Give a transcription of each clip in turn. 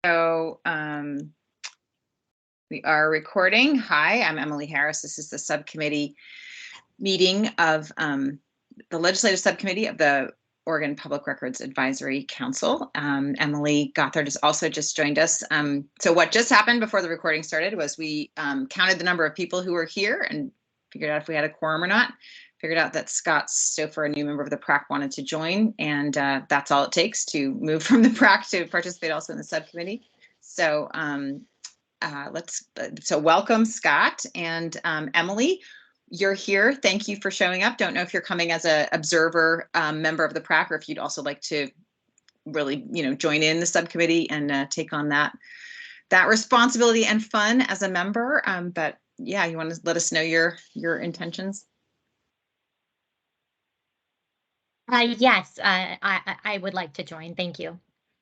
So we are recording. Hi, I'm Emily Harris. This is the subcommittee meeting of the legislative subcommittee of the Oregon Public Records Advisory Council. Emily Gothard has also just joined us. So what just happened before the recording started was we counted the number of people who were here and figured out if we had a quorum or not. Figured out that Scott Stouffer, a new member of the PRAC, wanted to join, and that's all it takes to move from the PRAC to participate also in the subcommittee. So welcome, Scott, and Emily. You're here. Thank you for showing up. Don't know if you're coming as an observer member of the PRAC, or if you'd also like to really, join in the subcommittee and take on that responsibility and fun as a member. But yeah, you want to let us know your intentions? Yes, I would like to join. Thank you.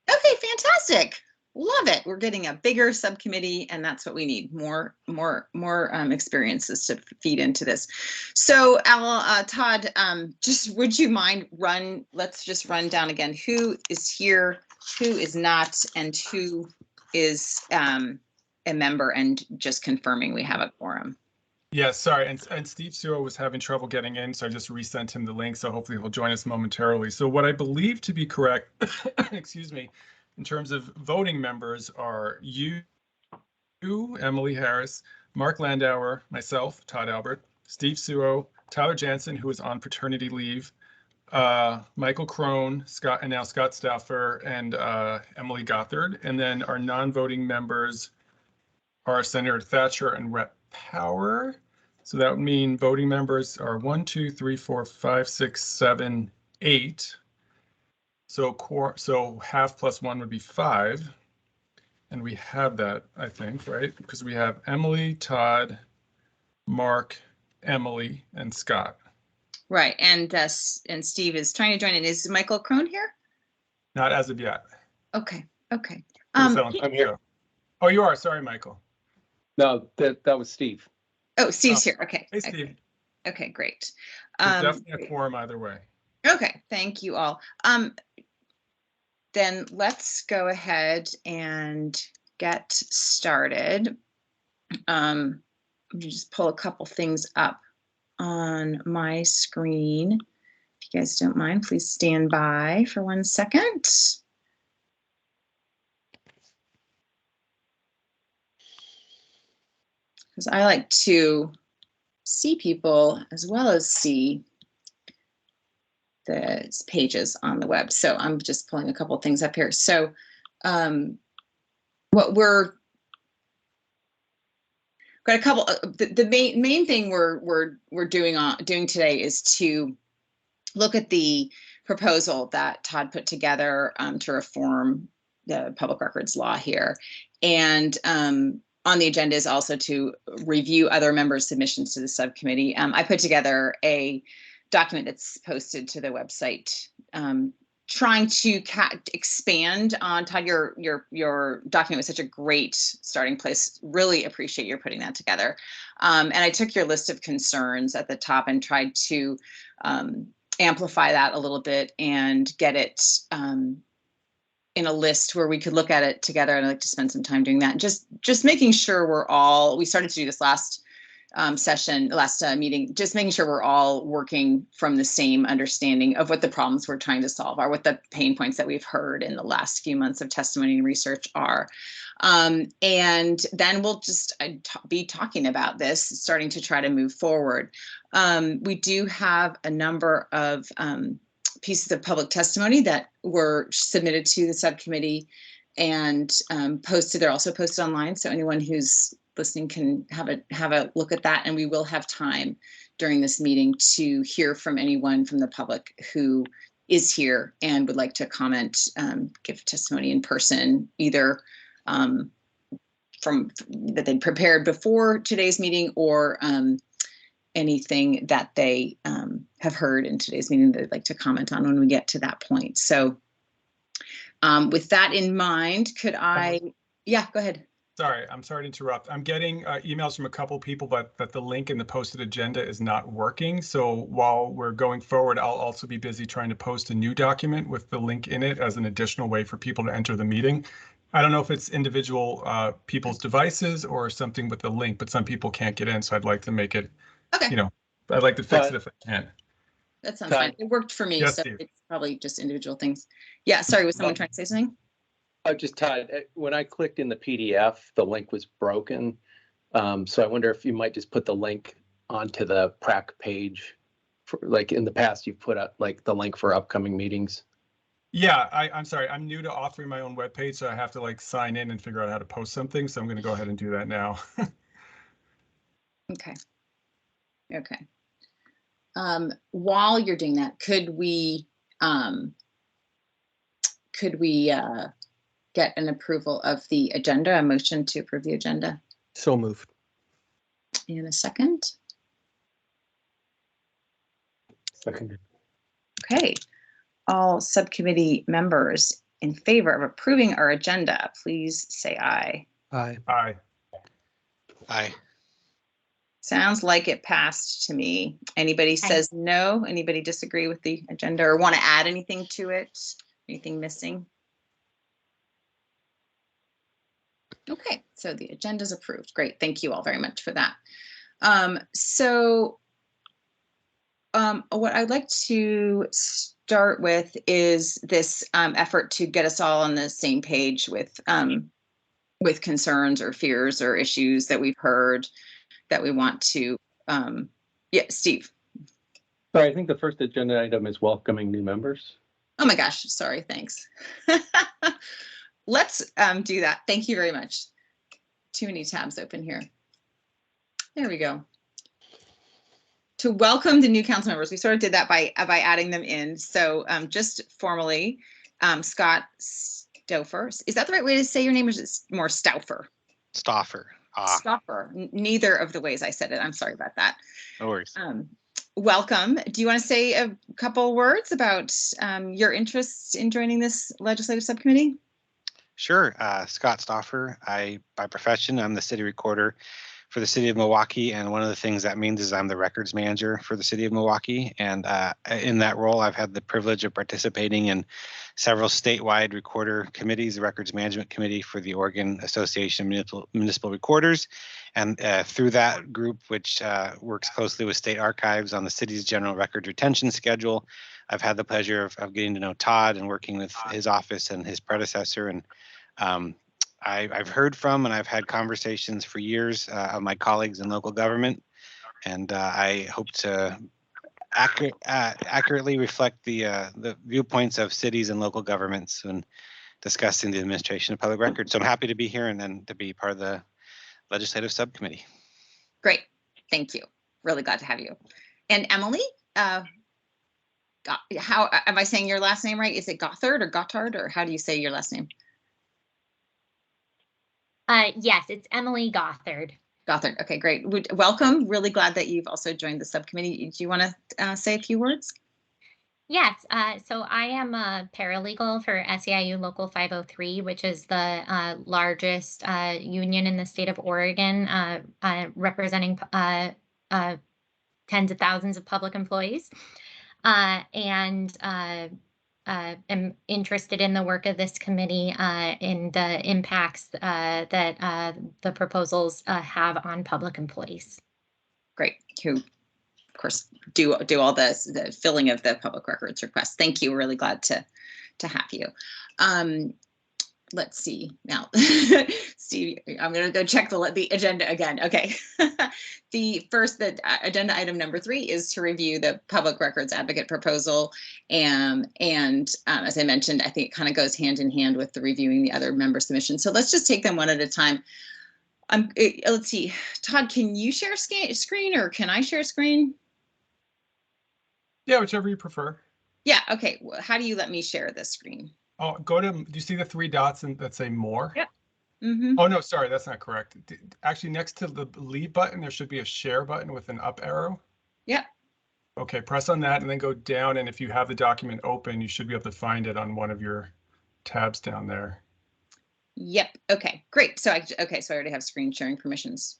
Okay, fantastic. Love it. We're getting a bigger subcommittee, and that's what we need. More experiences to feed into this. So, Todd, just would you mind let's just run down again who is here, who is not, and who is a member, and just confirming we have a quorum. Yeah, sorry, and Steve Suo was having trouble getting in, so I just resent him the link, so hopefully he'll join us momentarily. So what I believe to be correct, excuse me, in terms of voting members are you, Emily Harris, Mark Landauer, myself, Todd Albert, Steve Suo, Tyler Jansen, who is on paternity leave, Michael Crone, Scott Stouffer, and Emily Gothard. And then our non-voting members are Senator Thatcher and Rep. Power. So that would mean voting members are 1, 2, 3, 4, 5, 6, 7, 8. So half plus 1 would be 5. And we have that, I think, right? Because we have Emily, Todd, Mark, Emily, and Scott. Right, and Steve is trying to join in. Is Michael Crone here? Not as of yet. Okay. I'm here. Oh, you are. Sorry, Michael. No, that was Steve. Oh, Steve's here. Okay. Hey, Steve. Okay, great. Definitely a quorum either way. Okay, thank you all. Then let's go ahead and get started. Let me just pull a couple things up on my screen. If you guys don't mind, please stand by for 1 second. Because I like to see people as well as see the pages on the web. So I'm just pulling a couple things up here. So what we're got a couple. The main thing we're doing today is to look at the proposal that Todd put together to reform the public records law here, and on the agenda is also to review other members' submissions to the subcommittee. I put together a document that's posted to the website, trying to expand on, Todd, your document was such a great starting place. Really appreciate your putting that together. And I took your list of concerns at the top and tried to amplify that a little bit and get it in a list where we could look at it together. And I'd like to spend some time doing that. Just making sure we started to do this last meeting, just making sure we're all working from the same understanding of what the problems we're trying to solve are, what the pain points that we've heard in the last few months of testimony and research are. And then we'll just be talking about this, starting to try to move forward. We do have a number of pieces of public testimony that were submitted to the subcommittee and posted. They're also posted online, so anyone who's listening can have a look at that. And we will have time during this meeting to hear from anyone from the public who is here and would like to comment, give testimony in person, either from that they prepared before today's meeting, or anything that they have heard in today's meeting that they'd like to comment on when we get to that point. So with that in mind, yeah, go ahead. Sorry, I'm sorry to interrupt. I'm getting emails from a couple people that the link in the posted agenda is not working. So while we're going forward, I'll also be busy trying to post a new document with the link in it as an additional way for people to enter the meeting. I don't know if it's individual people's devices or something with the link, but some people can't get in. So I'd like to make it, Okay, I'd like to fix it if I can. that sounds Todd? fine. It worked for me, Yes, so Steve. it's probably just individual things. Yeah, sorry, was someone trying to say something? Just Todd, when I clicked in the PDF, the link was broken. So I wonder if you might just put the link onto the PRAC page. Like in the past, you've put up like the link for upcoming meetings. Yeah, I'm sorry. I'm new to authoring my own webpage, so I have to like sign in and figure out how to post something. So I'm going to go ahead and do that now. Okay. Okay. While you're doing that, could we get an approval of the agenda, a motion to approve the agenda So moved. in a second? Second. Okay. All subcommittee members in favor of approving our agenda, please say aye. Aye. Aye. Aye. Sounds like it passed to me. Anybody Aye. says no? Anybody disagree with the agenda or want to add anything to it? Anything missing? Okay, so the agenda is approved. Great, thank you all very much for that. What I'd like to start with is this effort to get us all on the same page with concerns or fears or issues that we've heard that we want to, yeah, Steve. Sorry, I think the first agenda item is welcoming new members. Oh my gosh, sorry, thanks. Let's do that. Thank you very much. Too many tabs open here. There we go. To welcome the new council members, we sort of did that by adding them in. So just formally, Scott Stauffer. Is that the right way to say your name, or is it more Stauffer? Stauffer. Stauffer. Neither of the ways I said it. I'm sorry about that. No worries. Welcome. Do you want to say a couple words about your interests in joining this legislative subcommittee? Sure. Scott Stauffer. By profession, I'm the city recorder for the city of Milwaukee. And one of the things that means is I'm the records manager for the city of Milwaukee. And in that role, I've had the privilege of participating in several statewide recorder committees, the Records Management Committee for the Oregon Association of Municipal Recorders. And through that group, which works closely with state archives on the city's general record retention schedule, I've had the pleasure of getting to know Todd and working with his office and his predecessor. And I've heard from and I've had conversations for years of my colleagues in local government, and I hope to accurately reflect the viewpoints of cities and local governments when discussing the administration of public records. So I'm happy to be here and then to be part of the legislative subcommittee. Great, thank you. Really glad to have you. And Emily, how am I saying your last name right? Is it Gothard or Gothard, or how do you say your last name? Yes, it's Emily Gothard. Gothard. Okay, great. Welcome. Really glad that you've also joined the subcommittee. Do you want to say a few words? Yes, so I am a paralegal for SEIU Local 503, which is the largest union in the state of Oregon, representing tens of thousands of public employees. And am interested in the work of this committee and the impacts that the proposals have on public employees. Great. Who, of course, do all the filling of the public records requests. Thank you. We're really glad to have you. Let's see now, Steve, I'm going to go check the agenda again. Okay. The agenda item number 3 is to review the public records advocate proposal. And as I mentioned, I think it kind of goes hand in hand with the reviewing the other member submissions. So let's just take them one at a time. Let's see, Todd, can you share screen or can I share screen? Yeah, whichever you prefer. Yeah. Okay. Well, how do you let me share this screen? Oh, do you see the 3 dots that say more? Yep. Mm-hmm. Oh, no, sorry, that's not correct. Actually, next to the leave button, there should be a share button with an up arrow. Yep. Okay, press on that and then go down. And if you have the document open, you should be able to find it on one of your tabs down there. Yep. Okay, great. So I already have screen sharing permissions.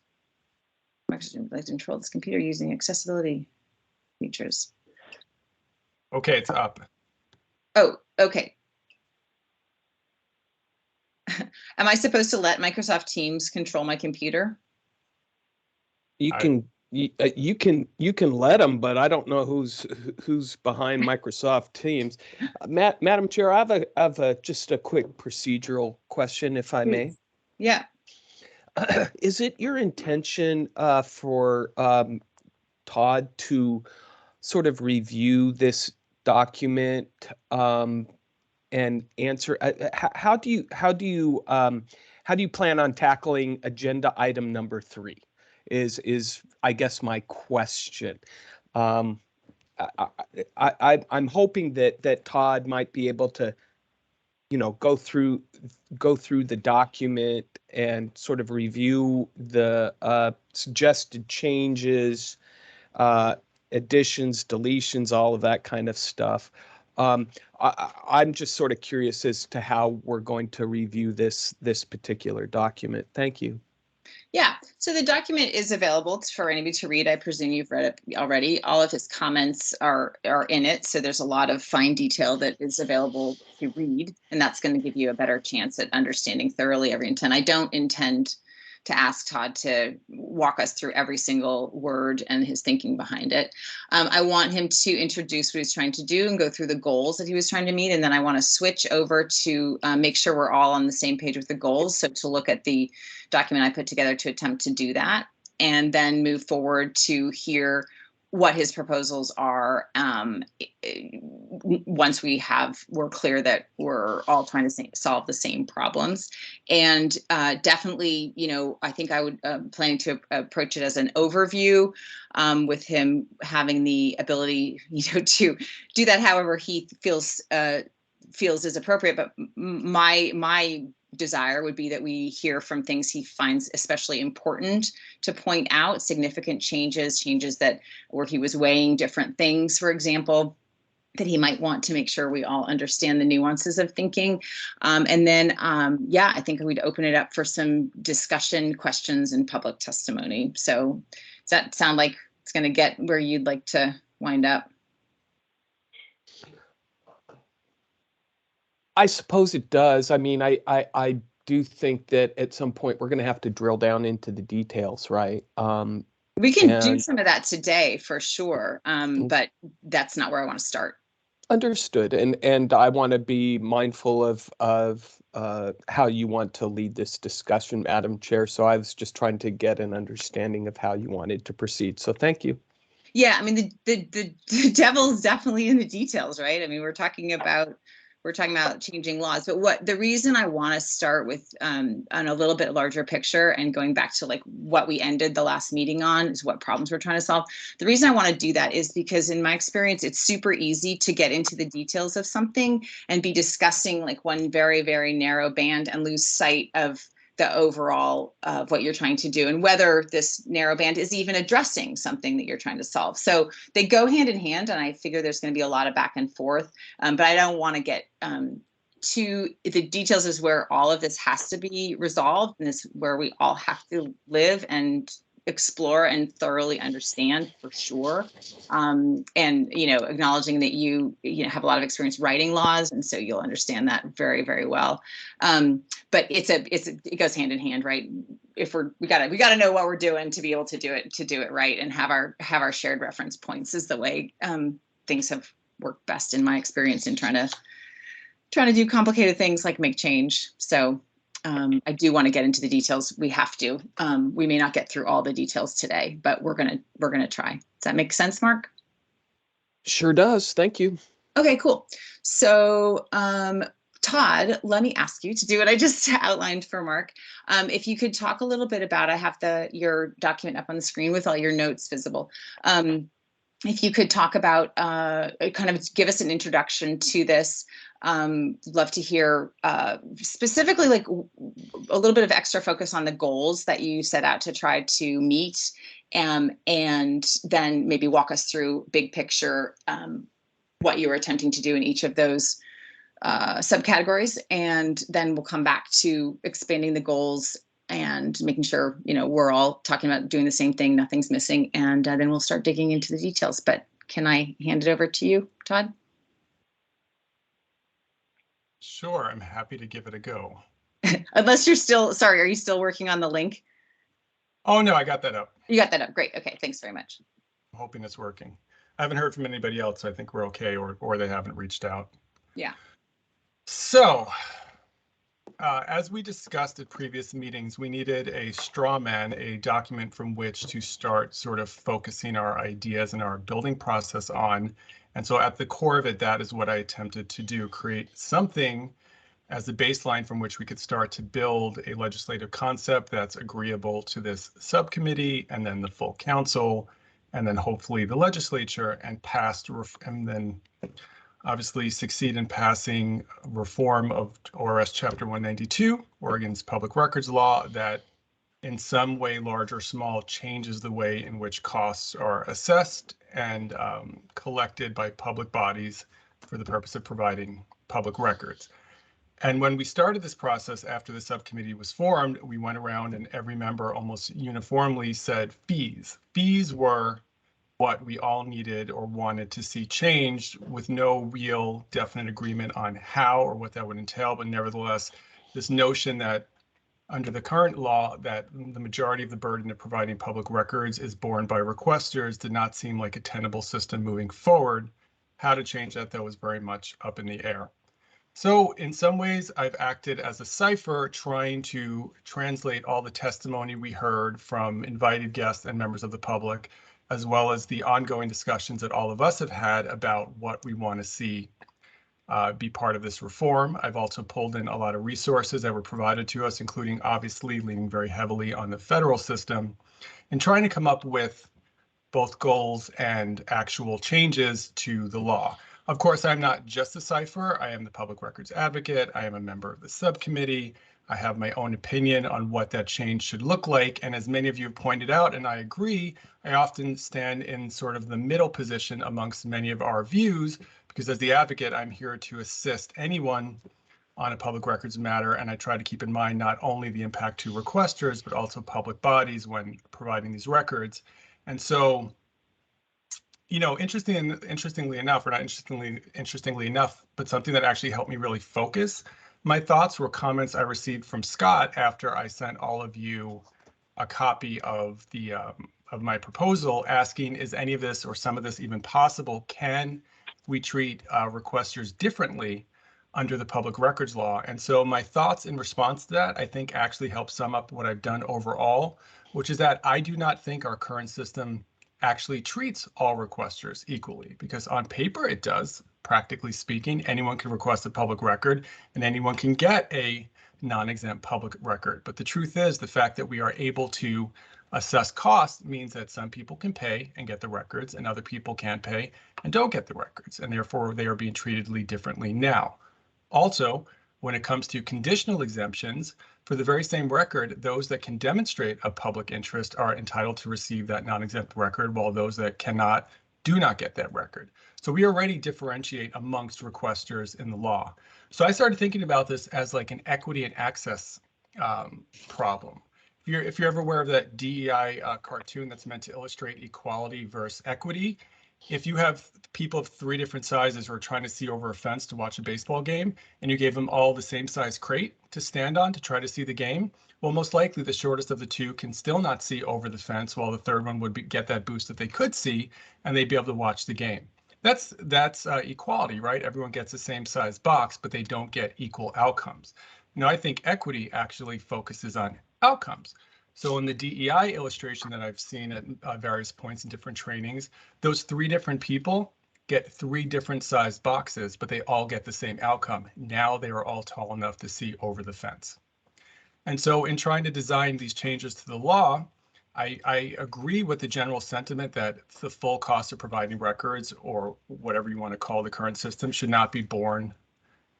I control this computer using accessibility features. Okay, it's up. Oh, okay. Am I supposed to let Microsoft Teams control my computer? You can you can let them, but I don't know who's behind Microsoft Teams. Madam Chair, I have just a quick procedural question, if I may. Yeah. Is it your intention for Todd to sort of review this document and answer? How do you plan on tackling agenda item number 3? Is I guess my question. I'm hoping that Todd might be able to, go through the document and sort of review the suggested changes, additions, deletions, all of that kind of stuff. I'm just sort of curious as to how we're going to review this particular document. Thank you. Yeah, so the document is available for anybody to read. I presume you've read it already. All of his comments are in it, so there's a lot of fine detail that is available to read, and that's going to give you a better chance at understanding thoroughly every intent. I don't intend to ask Todd to walk us through every single word and his thinking behind it. I want him to introduce what he's trying to do and go through the goals that he was trying to meet, and then I want to switch over to make sure we're all on the same page with the goals. So to look at the document I put together to attempt to do that, and then move forward to hear what his proposals are once we're clear that we're all trying to solve the same problems. And definitely, I think I would planning to approach it as an overview, with him having the ability, to do that however he feels is appropriate. But my desire would be that we hear from things he finds especially important to point out, significant changes that where he was weighing different things, for example, that he might want to make sure we all understand the nuances of thinking. And then, I think we'd open it up for some discussion, questions, and public testimony. So does that sound like it's going to get where you'd like to wind up? I suppose it does. I mean, I do think that at some point we're going to have to drill down into the details, right? We can do some of that today for sure, but that's not where I want to start. Understood. And I want to be mindful of how you want to lead this discussion, Madam Chair. So I was just trying to get an understanding of how you wanted to proceed. So thank you. Yeah, I mean, the devil's definitely in the details, right? I mean, we're talking about changing laws, but the reason I want to start with on a little bit larger picture and going back to like what we ended the last meeting on is what problems we're trying to solve. The reason I want to do that is because in my experience, it's super easy to get into the details of something and be discussing like one very, very narrow band and lose sight of the overall of what you're trying to do and whether this narrow band is even addressing something that you're trying to solve. So they go hand in hand, and I figure there's going to be a lot of back and forth, but I don't want to get to the details is where all of this has to be resolved, and this is where we all have to live and explore and thoroughly understand for sure. And acknowledging that you have a lot of experience writing laws, and so you'll understand that very, very well. But it goes hand in hand, right? If we gotta know what we're doing to be able to do it right, and have our shared reference points is the way things have worked best in my experience in trying to do complicated things like make change. So I do want to get into the details. We have to. We may not get through all the details today, but we're gonna try. Does that make sense, Mark? Sure does. Thank you. Okay, cool. So Todd, let me ask you to do what I just outlined for Mark. If you could talk a little bit about, I have your document up on the screen with all your notes visible. If you could talk about, kind of give us an introduction to this. Love to hear specifically like a little bit of extra focus on the goals that you set out to try to meet, and then maybe walk us through big picture what you were attempting to do in each of those subcategories, and then we'll come back to expanding the goals and making sure we're all talking about doing the same thing, nothing's missing, and then we'll start digging into the details. But can I hand it over to you, Todd? Sure, I'm happy to give it a go. Unless you're still, sorry, are you still working on the link? Oh, no, I got that up. You got that up. Great. Okay. Thanks very much. I'm hoping it's working. I haven't heard from anybody else. So I think we're okay, or they haven't reached out. Yeah. So as we discussed at previous meetings, we needed a straw man, a document from which to start sort of focusing our ideas and our building process on. And so at the core of it, that is what I attempted to do, create something as a baseline from which we could start to build a legislative concept that's agreeable to this subcommittee and then the full council and then hopefully the legislature, and and then obviously succeed in passing reform of ORS Chapter 192, Oregon's public records law, that in some way, large or small, changes the way in which costs are assessed and collected by public bodies for the purpose of providing public records. And when we started this process after the subcommittee was formed, we went around and every member almost uniformly said fees. Fees were what we all needed or wanted to see changed, with no real definite agreement on how or what that would entail. But nevertheless, this notion that under the current law that the majority of the burden of providing public records is borne by requesters did not seem like a tenable system moving forward. How to change that, though, was very much up in the air. So in some ways, I've acted as a cipher trying to translate all the testimony we heard from invited guests and members of the public, as well as the ongoing discussions that all of us have had about what we want to see be part of this reform. I've also pulled in a lot of resources that were provided to us, including obviously leaning very heavily on the federal system, and trying to come up with both goals and actual changes to the law. Of course, I'm not just a cipher. I am the public records advocate. I am a member of the subcommittee. I have my own opinion on what that change should look like. And as many of you have pointed out, and I agree, I often stand in sort of the middle position amongst many of our views, because as the advocate, I'm here to assist anyone on a public records matter. And I try to keep in mind not only the impact to requesters, but also public bodies when providing these records. And so, you know, interestingly enough, or not interestingly enough, but something that actually helped me really focus my thoughts were comments I received from Scott after I sent all of you a copy of the of my proposal, asking, is any of this or some of this even possible? Can we treat requesters differently under the public records law? And so my thoughts in response to that, I think, actually help sum up what I've done overall, which is that I do not think our current system actually treats all requesters equally, because on paper it does. Practically speaking, anyone can request a public record and anyone can get a non-exempt public record. But the truth is, the fact that we are able to assess costs means that some people can pay and get the records and other people can't pay and don't get the records, and therefore they are being treated differently now. Also, when it comes to conditional exemptions, for the very same record, those that can demonstrate a public interest are entitled to receive that non-exempt record, while those that cannot do not get that record. So we already differentiate amongst requesters in the law. So I started thinking about this as like an equity and access problem. If you're ever aware of that DEI cartoon that's meant to illustrate equality versus equity, if you have people of 3 different sizes who are trying to see over a fence to watch a baseball game, and you gave them all the same size crate to stand on to try to see the game, well, most likely the shortest of the 2 can still not see over the fence, while the third one would get that boost that they could see, and they'd be able to watch the game. That's equality, right? Everyone gets the same size box, but they don't get equal outcomes. Now, I think equity actually focuses on outcomes. So in the DEI illustration that I've seen at various points in different trainings, those 3 different people get 3 different sized boxes, but they all get the same outcome. Now they are all tall enough to see over the fence. And so in trying to design these changes to the law, I agree with the general sentiment that the full cost of providing records, or whatever you want to call the current system, should not be borne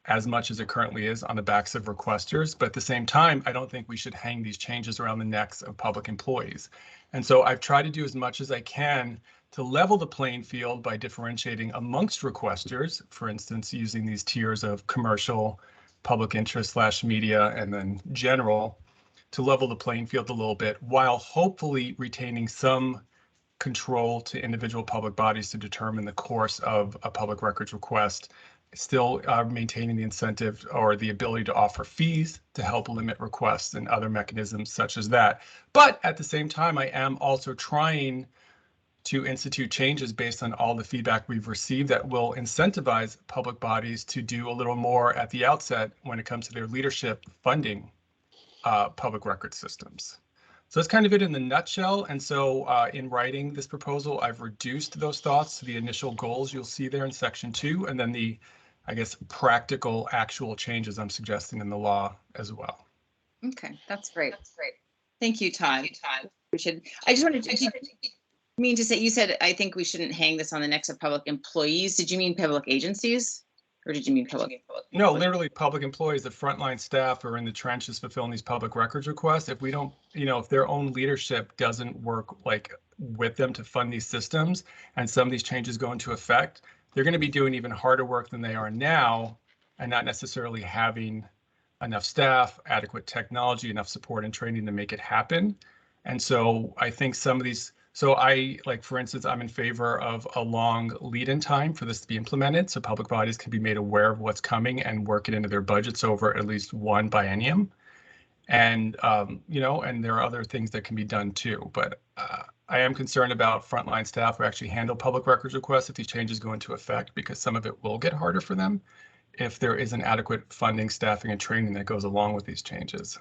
as much as it currently is on the backs of requesters. But at the same time, I don't think we should hang these changes around the necks of public employees. And so I've tried to do as much as I can to level the playing field by differentiating amongst requesters, for instance, using these tiers of commercial, public interest / media, and then general, to level the playing field a little bit, while hopefully retaining some control to individual public bodies to determine the course of a public records request still maintaining the incentive or the ability to offer fees to help limit requests and other mechanisms such as that. But at the same time, I am also trying to institute changes based on all the feedback we've received that will incentivize public bodies to do a little more at the outset when it comes to their leadership funding public record systems. So that's kind of it in the nutshell. And so in writing this proposal, I've reduced those thoughts to the initial goals you'll see there in section 2, and then the, I guess, practical actual changes I'm suggesting in the law as well. Okay, that's great. Thank you, Todd. I just wanted to mean to say, you said, I think we shouldn't hang this on the necks of public employees. Did you mean public agencies? Or did you mean public? No, literally public employees, the frontline staff are in the trenches fulfilling these public records requests. If we don't, if their own leadership doesn't work like with them to fund these systems, and some of these changes go into effect, they're going to be doing even harder work than they are now, and not necessarily having enough staff, adequate technology, enough support and training to make it happen. And so I think some of these, so for instance, I'm in favor of a long lead-in time for this to be implemented, so public bodies can be made aware of what's coming and work it into their budgets over at least one biennium. And, and there are other things that can be done too. But I am concerned about frontline staff who actually handle public records requests if these changes go into effect, because some of it will get harder for them if there isn't adequate funding, staffing, and training that goes along with these changes.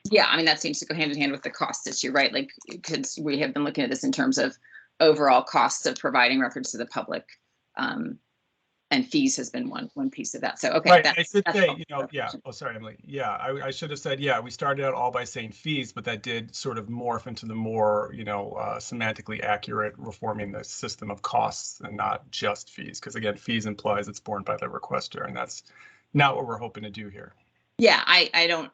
Yeah, I mean, that seems to go hand in hand with the cost issue, right? Like, because we have been looking at this in terms of overall costs of providing records to the public, and fees has been one piece of that. So, okay. Right, I should say, yeah. Oh, sorry, Emily. Yeah, I should have said, yeah, we started out all by saying fees, but that did sort of morph into the more, semantically accurate reforming the system of costs and not just fees. Because again, fees implies it's borne by the requester, and that's not what we're hoping to do here. Yeah, I don't,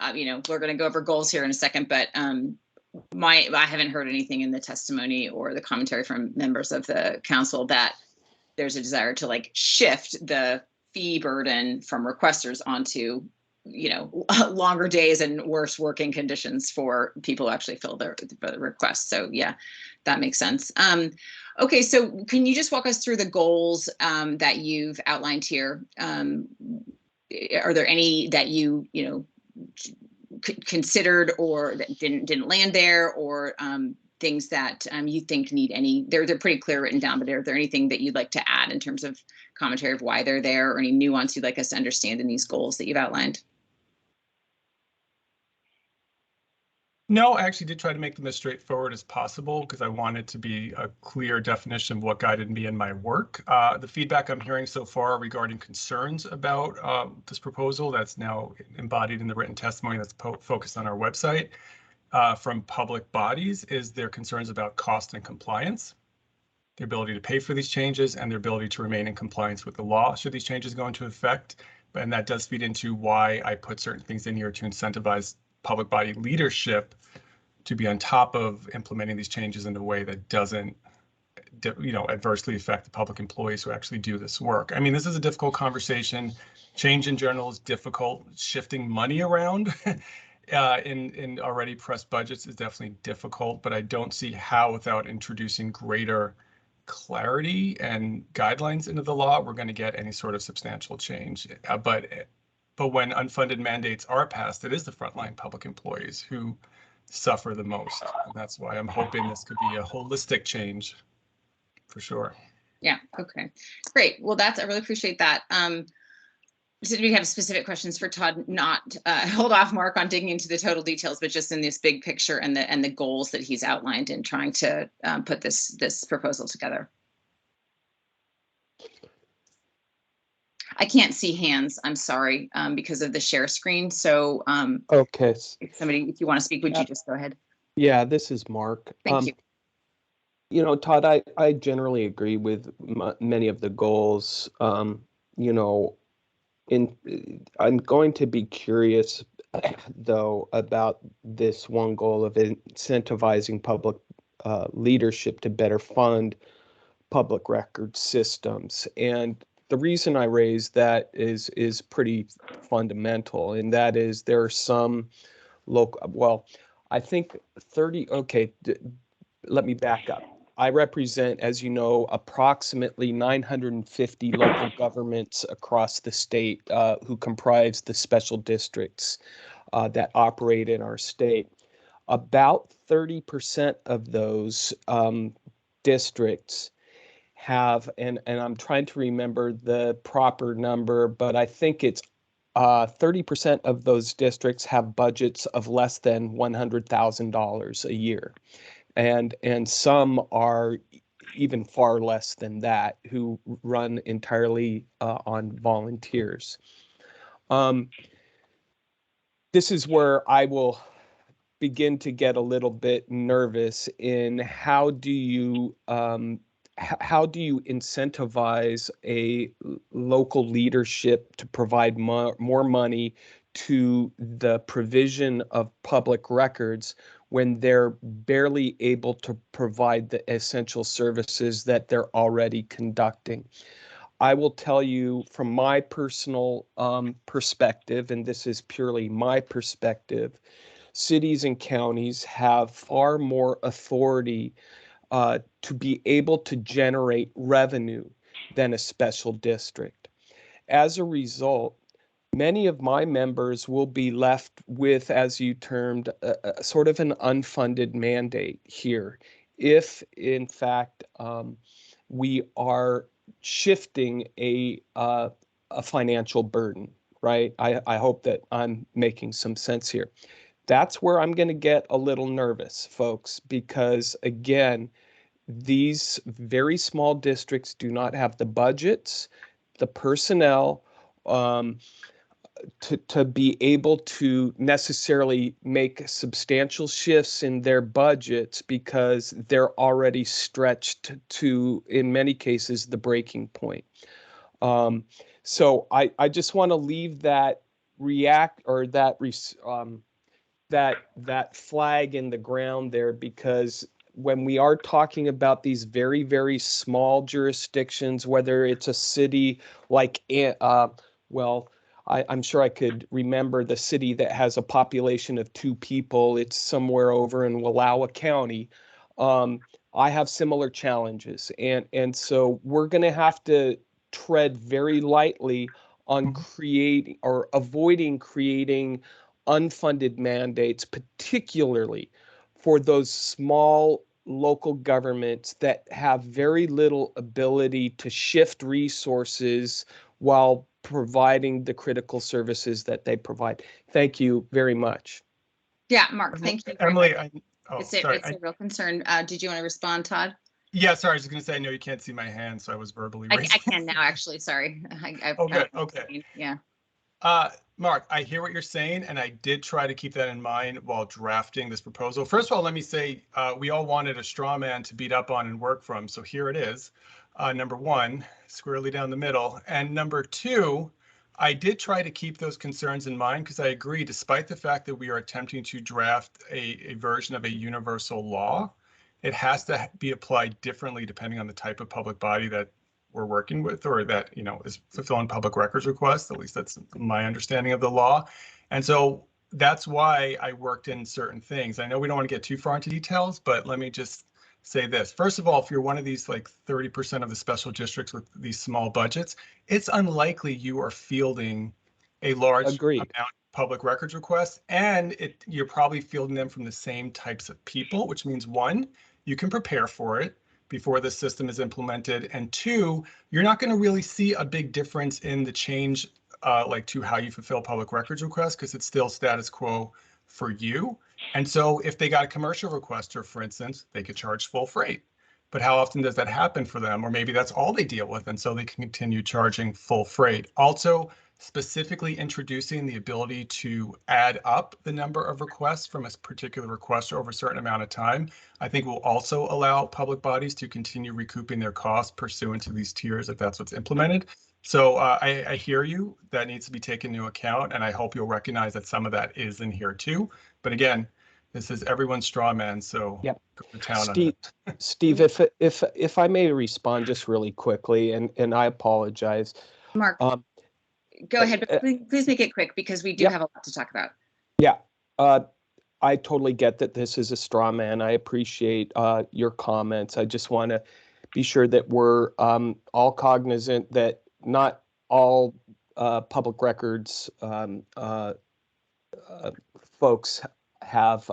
we're going to go over goals here in a second, but I haven't heard anything in the testimony or the commentary from members of the council that there's a desire to like shift the fee burden from requesters onto, longer days and worse working conditions for people who actually fill the request. So yeah, that makes sense. Okay, so can you just walk us through the goals that you've outlined here? Are there any that you considered or that didn't land there, or things that you think need any? They're pretty clear written down, but are there anything that you'd like to add in terms of commentary of why they're there, or any nuance you'd like us to understand in these goals that you've outlined? No, I actually did try to make them as straightforward as possible because I wanted to be a clear definition of what guided me in my work. The feedback I'm hearing so far regarding concerns about this proposal that's now embodied in the written testimony that's focused on our website from public bodies is their concerns about cost and compliance, their ability to pay for these changes, and their ability to remain in compliance with the law should these changes go into effect. And that does feed into why I put certain things in here to incentivize public body leadership to be on top of implementing these changes in a way that doesn't, adversely affect the public employees who actually do this work. I mean, this is a difficult conversation. Change in general is difficult. Shifting money around in already pressed budgets is definitely difficult, but I don't see how without introducing greater clarity and guidelines into the law, we're going to get any sort of substantial change. But when unfunded mandates are passed, it is the frontline public employees who suffer the most. And that's why I'm hoping this could be a holistic change for sure. Yeah, okay, great. Well, I really appreciate that. Did we have specific questions for Todd? Not hold off, Mark, on digging into the total details, but just in this big picture and the goals that he's outlined in trying to put this proposal together. I can't see hands, I'm sorry, because of the share screen. So Okay. if you want to speak, would you just go ahead? Yeah, this is Mark. Thank you. Todd, I generally agree with many of the goals. I'm going to be curious, though, about this one goal of incentivizing public leadership to better fund public record systems. And the reason I raise that is pretty fundamental, and that is there are some local, well, I think 30, okay, let me back up. I represent, as you know, approximately 950 local governments across the state who comprise the special districts that operate in our state. About 30% of those districts have, and I'm trying to remember the proper number, but I think it's 30% of those districts have budgets of less than $100,000 a year. And some are even far less than that, who run entirely on volunteers. This is where I will begin to get a little bit nervous in how do you incentivize a local leadership to provide more money to the provision of public records when they're barely able to provide the essential services that they're already conducting. I will tell you from my personal perspective, and this is purely my perspective, cities and counties have far more authority to be able to generate revenue than a special district. As a result, many of my members will be left with, as you termed, a sort of an unfunded mandate here, if in fact we are shifting a financial burden, right? I hope that I'm making some sense here. That's where I'm going to get a little nervous, folks, because again, these very small districts do not have the budgets, the personnel to be able to necessarily make substantial shifts in their budgets because they're already stretched to, in many cases, the breaking point. So I just want to leave that that flag in the ground there, because when we are talking about these very, very small jurisdictions, whether it's a city like, I'm sure I could remember the city that has a population of 2 people. It's somewhere over in Wallowa County. I have similar challenges. And so we're going to have to tread very lightly on creating or avoiding creating unfunded mandates, particularly for those small local governments that have very little ability to shift resources while providing the critical services that they provide. Thank you very much. Yeah, Mark, thank you. Emily, It's sorry. a real concern. Did you want to respond, Todd? Yeah, sorry, I was just going to say, I know you can't see my hand, so I was verbally raising. I can now, actually, sorry. Good, okay. Yeah. Mark, I hear what you're saying, and I did try to keep that in mind while drafting this proposal. First of all, let me say we all wanted a straw man to beat up on and work from, so here it is. Number 1, squarely down the middle. And number 2, I did try to keep those concerns in mind because I agree, despite the fact that we are attempting to draft a version of a universal law, it has to be applied differently depending on the type of public body that we're working with, or that, is fulfilling public records requests. At least that's my understanding of the law. And so that's why I worked in certain things. I know we don't want to get too far into details, but let me just say this. First of all, if you're one of these like 30% of the special districts with these small budgets, it's unlikely you are fielding a large amount of public records requests, and you're probably fielding them from the same types of people, which means 1, you can prepare for it before the system is implemented, and 2, you're not going to really see a big difference in the change to how you fulfill public records requests, because it's still status quo for you. And so if they got a commercial requester, for instance, they could charge full freight. But how often does that happen for them? Or maybe that's all they deal with, and so they can continue charging full freight. Also, specifically introducing the ability to add up the number of requests from a particular requester over a certain amount of time, I think will also allow public bodies to continue recouping their costs pursuant to these tiers if that's what's implemented. So I hear you. That needs to be taken into account, and I hope you'll recognize that some of that is in here too. But again, this is everyone's straw man, so yep. Go to town Steve, on it. Steve, if I may respond just really quickly, and I apologize. Mark, go ahead, but please make it quick because we do have a lot to talk about. Yeah. I totally get that this is a straw man. I appreciate your comments. I just want to be sure that we're all cognizant that not all public records folks have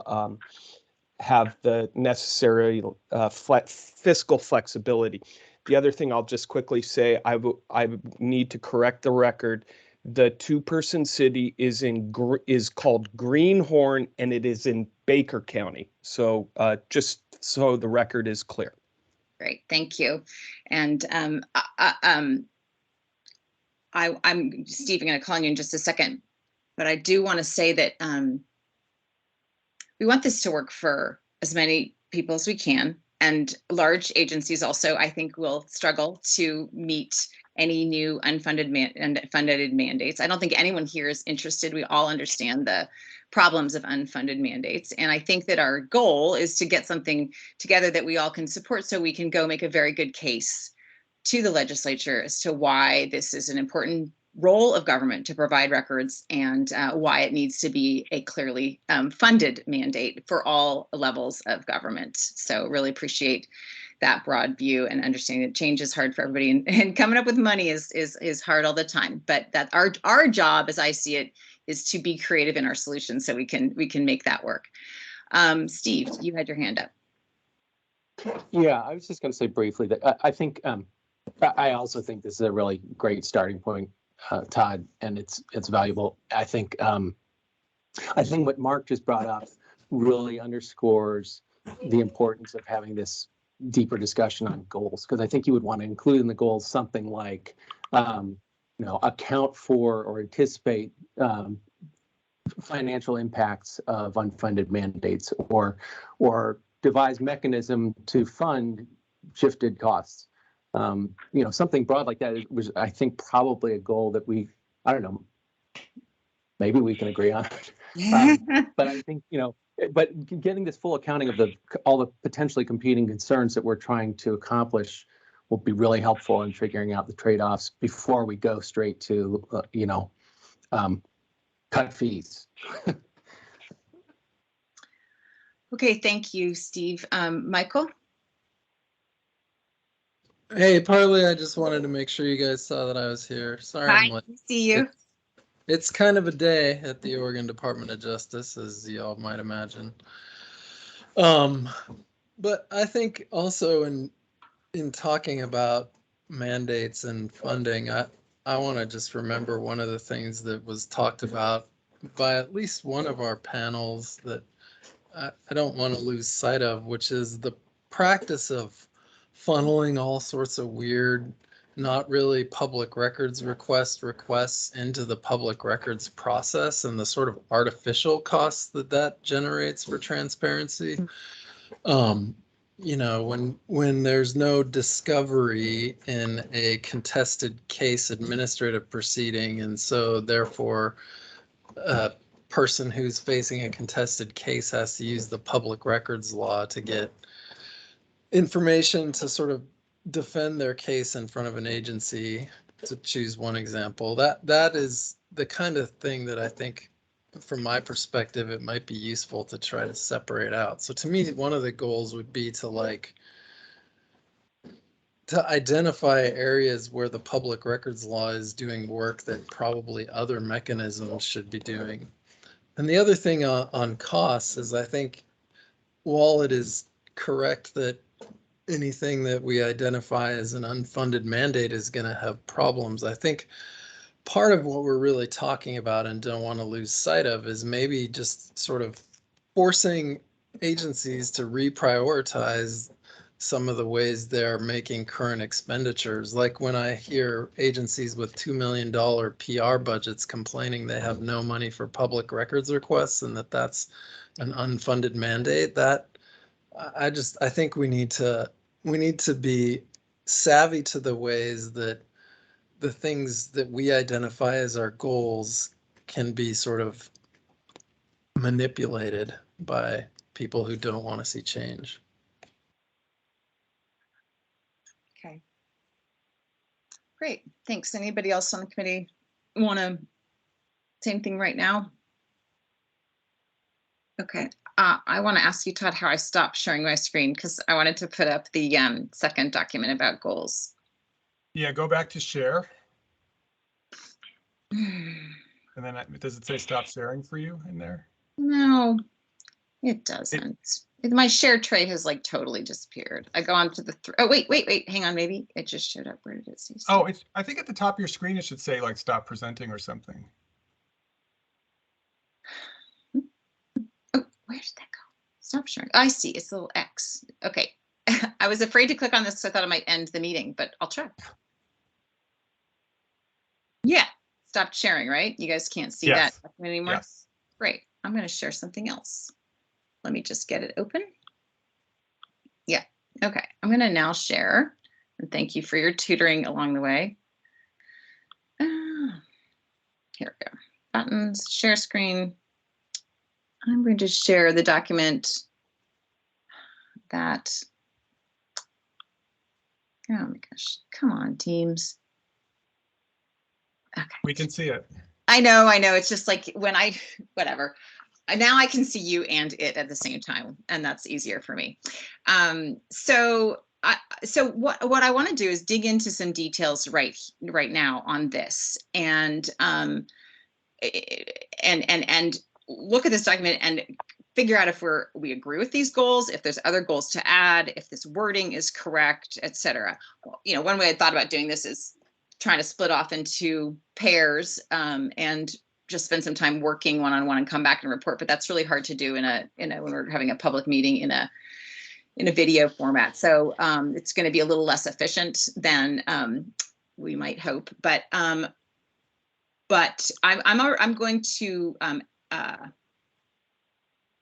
the necessary fiscal flexibility. The other thing I'll just quickly say, I need to correct the record. The two-person city is called Greenhorn, and it is in Baker County. So just so the record is clear. Great, thank you. And I'm Steve, going to call you in just a second, but I do want to say that we want this to work for as many people as we can, and large agencies also, I think, will struggle to meet any new unfunded mandates. I don't think anyone here is interested. We all understand the problems of unfunded mandates. And I think that our goal is to get something together that we all can support so we can go make a very good case to the legislature as to why this is an important role of government to provide records, and why it needs to be a clearly funded mandate for all levels of government. So really appreciate that broad view and understanding that change is hard for everybody, and coming up with money is hard all the time. But that our job, as I see it, is to be creative in our solutions so we can make that work. Steve, you had your hand up. Yeah, I was just going to say briefly that I think I also think this is a really great starting point, Todd, and it's valuable. I think what Mark just brought up really underscores the importance of having this deeper discussion on goals, because I think you would want to include in the goals something like account for or anticipate financial impacts of unfunded mandates, or devise mechanism to fund shifted costs. Something broad like that was, I think, probably a goal that I don't know, maybe we can agree on. But I think, but getting this full accounting of all the potentially competing concerns that we're trying to accomplish will be really helpful in figuring out the trade-offs before we go straight to, cut fees. Okay, thank you, Steve. Michael? Hey, partly I just wanted to make sure you guys saw that I was here. Sorry, Hi, I'm late. see you. It's kind of a day at the Oregon Department of Justice, as y'all might imagine. But I think also in talking about mandates and funding, I want to just remember one of the things that was talked about by at least one of our panels that I don't want to lose sight of, which is the practice of funneling all sorts of weird, not really public records requests into the public records process, and the sort of artificial costs that generates for transparency. When there's no discovery in a contested case administrative proceeding, and so therefore a person who's facing a contested case has to use the public records law to get information to sort of defend their case in front of an agency, to choose one example. That is the kind of thing that I think, from my perspective, it might be useful to try to separate out. So to me, one of the goals would be to identify areas where the public records law is doing work that probably other mechanisms should be doing. And the other thing on costs is, I think, while it is correct that anything that we identify as an unfunded mandate is going to have problems, I think part of what we're really talking about and don't want to lose sight of is maybe just sort of forcing agencies to reprioritize some of the ways they're making current expenditures. Like when I hear agencies with $2 million PR budgets complaining they have no money for public records requests and that's an unfunded mandate, that I think we need to be savvy to the ways that the things that we identify as our goals can be sort of manipulated by people who don't want to see change. Okay. Great, thanks. Anybody else on the committee want to say anything right now? Okay, I want to ask you, Todd, how I stopped sharing my screen because I wanted to put up the second document about goals. Yeah, go back to share. And then does it say stop sharing for you in there? No, it doesn't. My share tray has like totally disappeared. I go on to the, oh, wait, hang on. Maybe it just showed up. Where did it say? Oh, I think at the top of your screen, it should say like stop presenting or something. Oh, where did that go? Stop sharing. I see. It's a little X. Okay. I was afraid to click on this because I thought it might end the meeting, but I'll try. Yeah. Stopped sharing, right? You guys can't see Yes. that document anymore? Yes. Great. I'm going to share something else. Let me just get it open. Yeah. Okay. I'm going to now share. And thank you for your tutoring along the way. Here we go. Buttons, share screen. I'm going to share the document that, oh my gosh, come on, Teams. Okay. We can see it. I know. It's just like when whatever. Now I can see you and it at the same time, and that's easier for me. So what I want to do is dig into some details right now on this, and look at this document and figure out if we agree with these goals, if there's other goals to add, if this wording is correct, etc. You know, one way I thought about doing this is trying to split off into pairs and just spend some time working one-on-one and come back and report. But that's really hard to do when we're having a public meeting in a video format. So it's going to be a little less efficient than we might hope. But I'm going to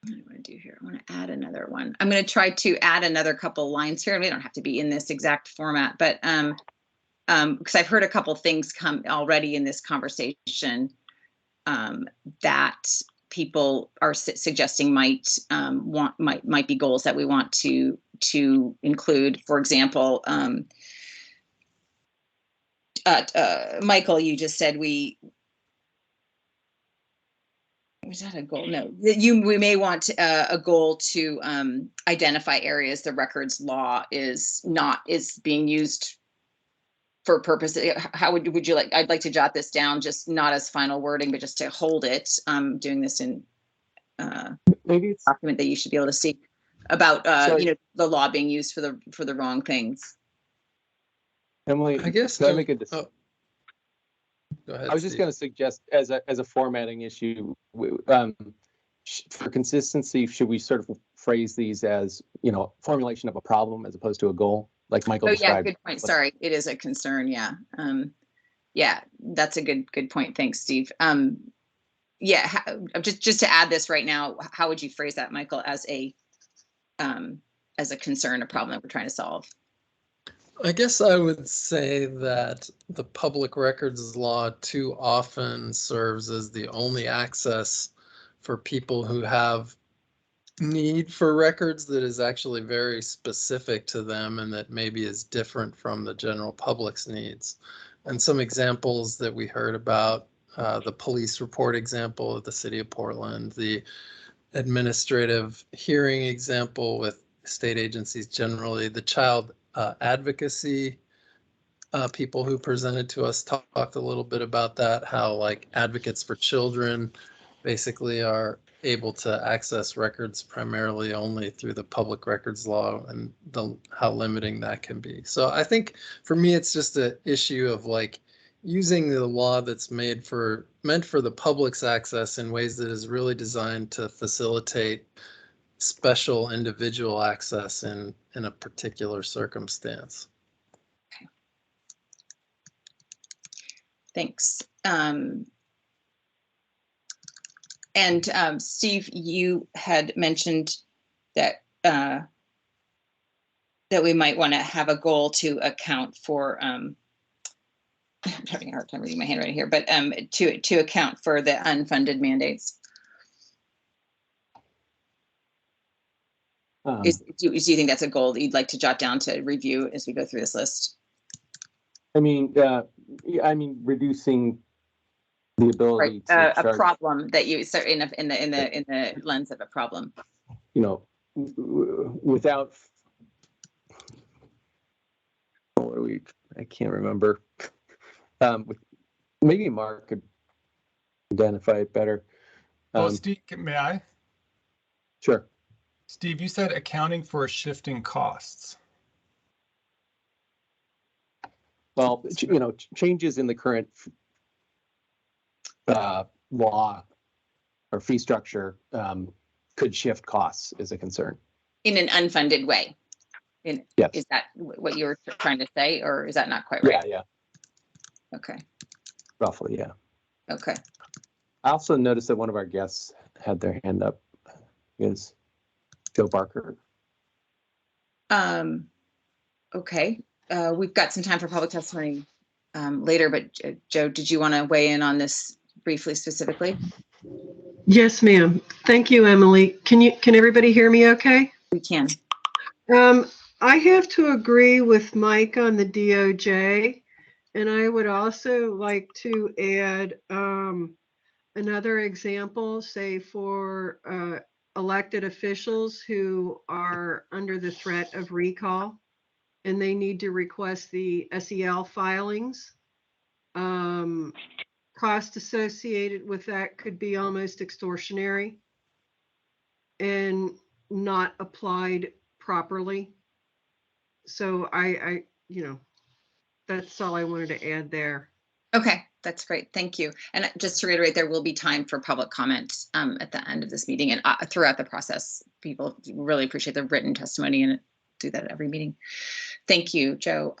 what do I want to do here? I want to add another one. I'm going to try to add another couple lines here. And they don't have to be in this exact format, but because I've heard a couple things come already in this conversation that people are suggesting might be goals that we want to include. For example, Michael, you just said was that a goal? No, we may want a goal to identify areas the records law is being used for purpose. How would you like? I'd like to jot this down, just not as final wording, but just to hold it. Doing this in maybe it's a document that you should be able to see about the law being used for the wrong things. Emily, I guess can I make a go ahead, I was just going to suggest as a formatting issue, for consistency, should we sort of phrase these as, formulation of a problem as opposed to a goal, like Michael described? Yeah, good point. Sorry, it is a concern. Yeah, yeah, that's a good point. Thanks, Steve. Yeah, just to add this right now, how would you phrase that, Michael, as a concern, a problem that we're trying to solve? I guess I would say that the public records law too often serves as the only access for people who have need for records that is actually very specific to them and that maybe is different from the general public's needs. And some examples that we heard about, the police report example of the city of Portland, the administrative hearing example with state agencies generally, the child advocacy people who presented to us talked a little bit about that, how like advocates for children basically are able to access records primarily only through the public records law and how limiting that can be. So I think for me, it's just an issue of like using the law that's meant for the public's access in ways that is really designed to facilitate special individual access in a particular circumstance. Okay. Thanks. And Steve, you had mentioned that that we might want to have a goal to account for. I'm having a hard time reading my handwriting here, but to account for the unfunded mandates. Do you think that's a goal that you'd like to jot down to review as we go through this list? I mean, reducing the ability right. to a problem that you so in the lens of a problem. you know, without, what are we, I can't remember. Maybe Mark could identify it better. Well, Steve, may I? Sure. Steve, you said accounting for shifting costs. Well, you know, changes in the current law or fee structure could shift costs is a concern. In an unfunded way. Yes. Is that what you were trying to say, or is that not quite right? Yeah. Okay. Roughly, yeah. Okay. I also noticed that one of our guests had their hand up. Is Joe Barker. Okay. We've got some time for public testimony later, but Joe, did you want to weigh in on this briefly, specifically? Yes, ma'am. Thank you, Emily. Can everybody hear me okay? We can. I have to agree with Mike on the DOJ, and I would also like to add another example, say for elected officials who are under the threat of recall, and they need to request the SEL filings. Cost associated with that could be almost extortionary and not applied properly. So I, you know, that's all I wanted to add there. Okay, that's great. Thank you. And just to reiterate, there will be time for public comment at the end of this meeting and throughout the process. People really appreciate the written testimony and do that at every meeting. Thank you, Joe.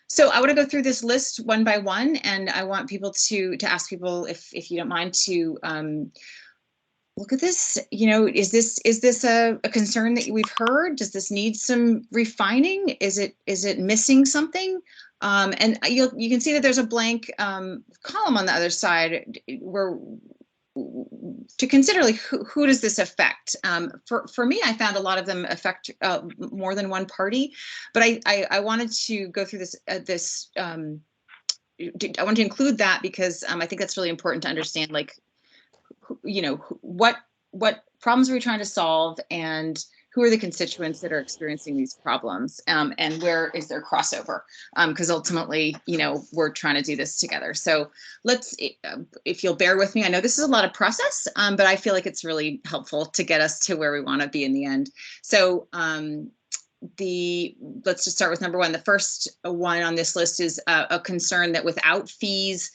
So I want to go through this list one by one, and I want people to ask people, if you don't mind, to look at this. You know, is this a concern that we've heard? Does this need some refining? Is it missing something? And you can see that there's a blank column on the other side where to consider, like, who does this affect? For me, I found a lot of them affect more than one party, but I wanted to go through this I want to include that because I think that's really important to understand, like, you know, what problems are we trying to solve, and who are the constituents that are experiencing these problems, and where is there crossover? Because ultimately, you know, we're trying to do this together. So let's, if you'll bear with me, I know this is a lot of process, but I feel like it's really helpful to get us to where we want to be in the end. So let's just start with number one. The first one on this list is a concern that without fees,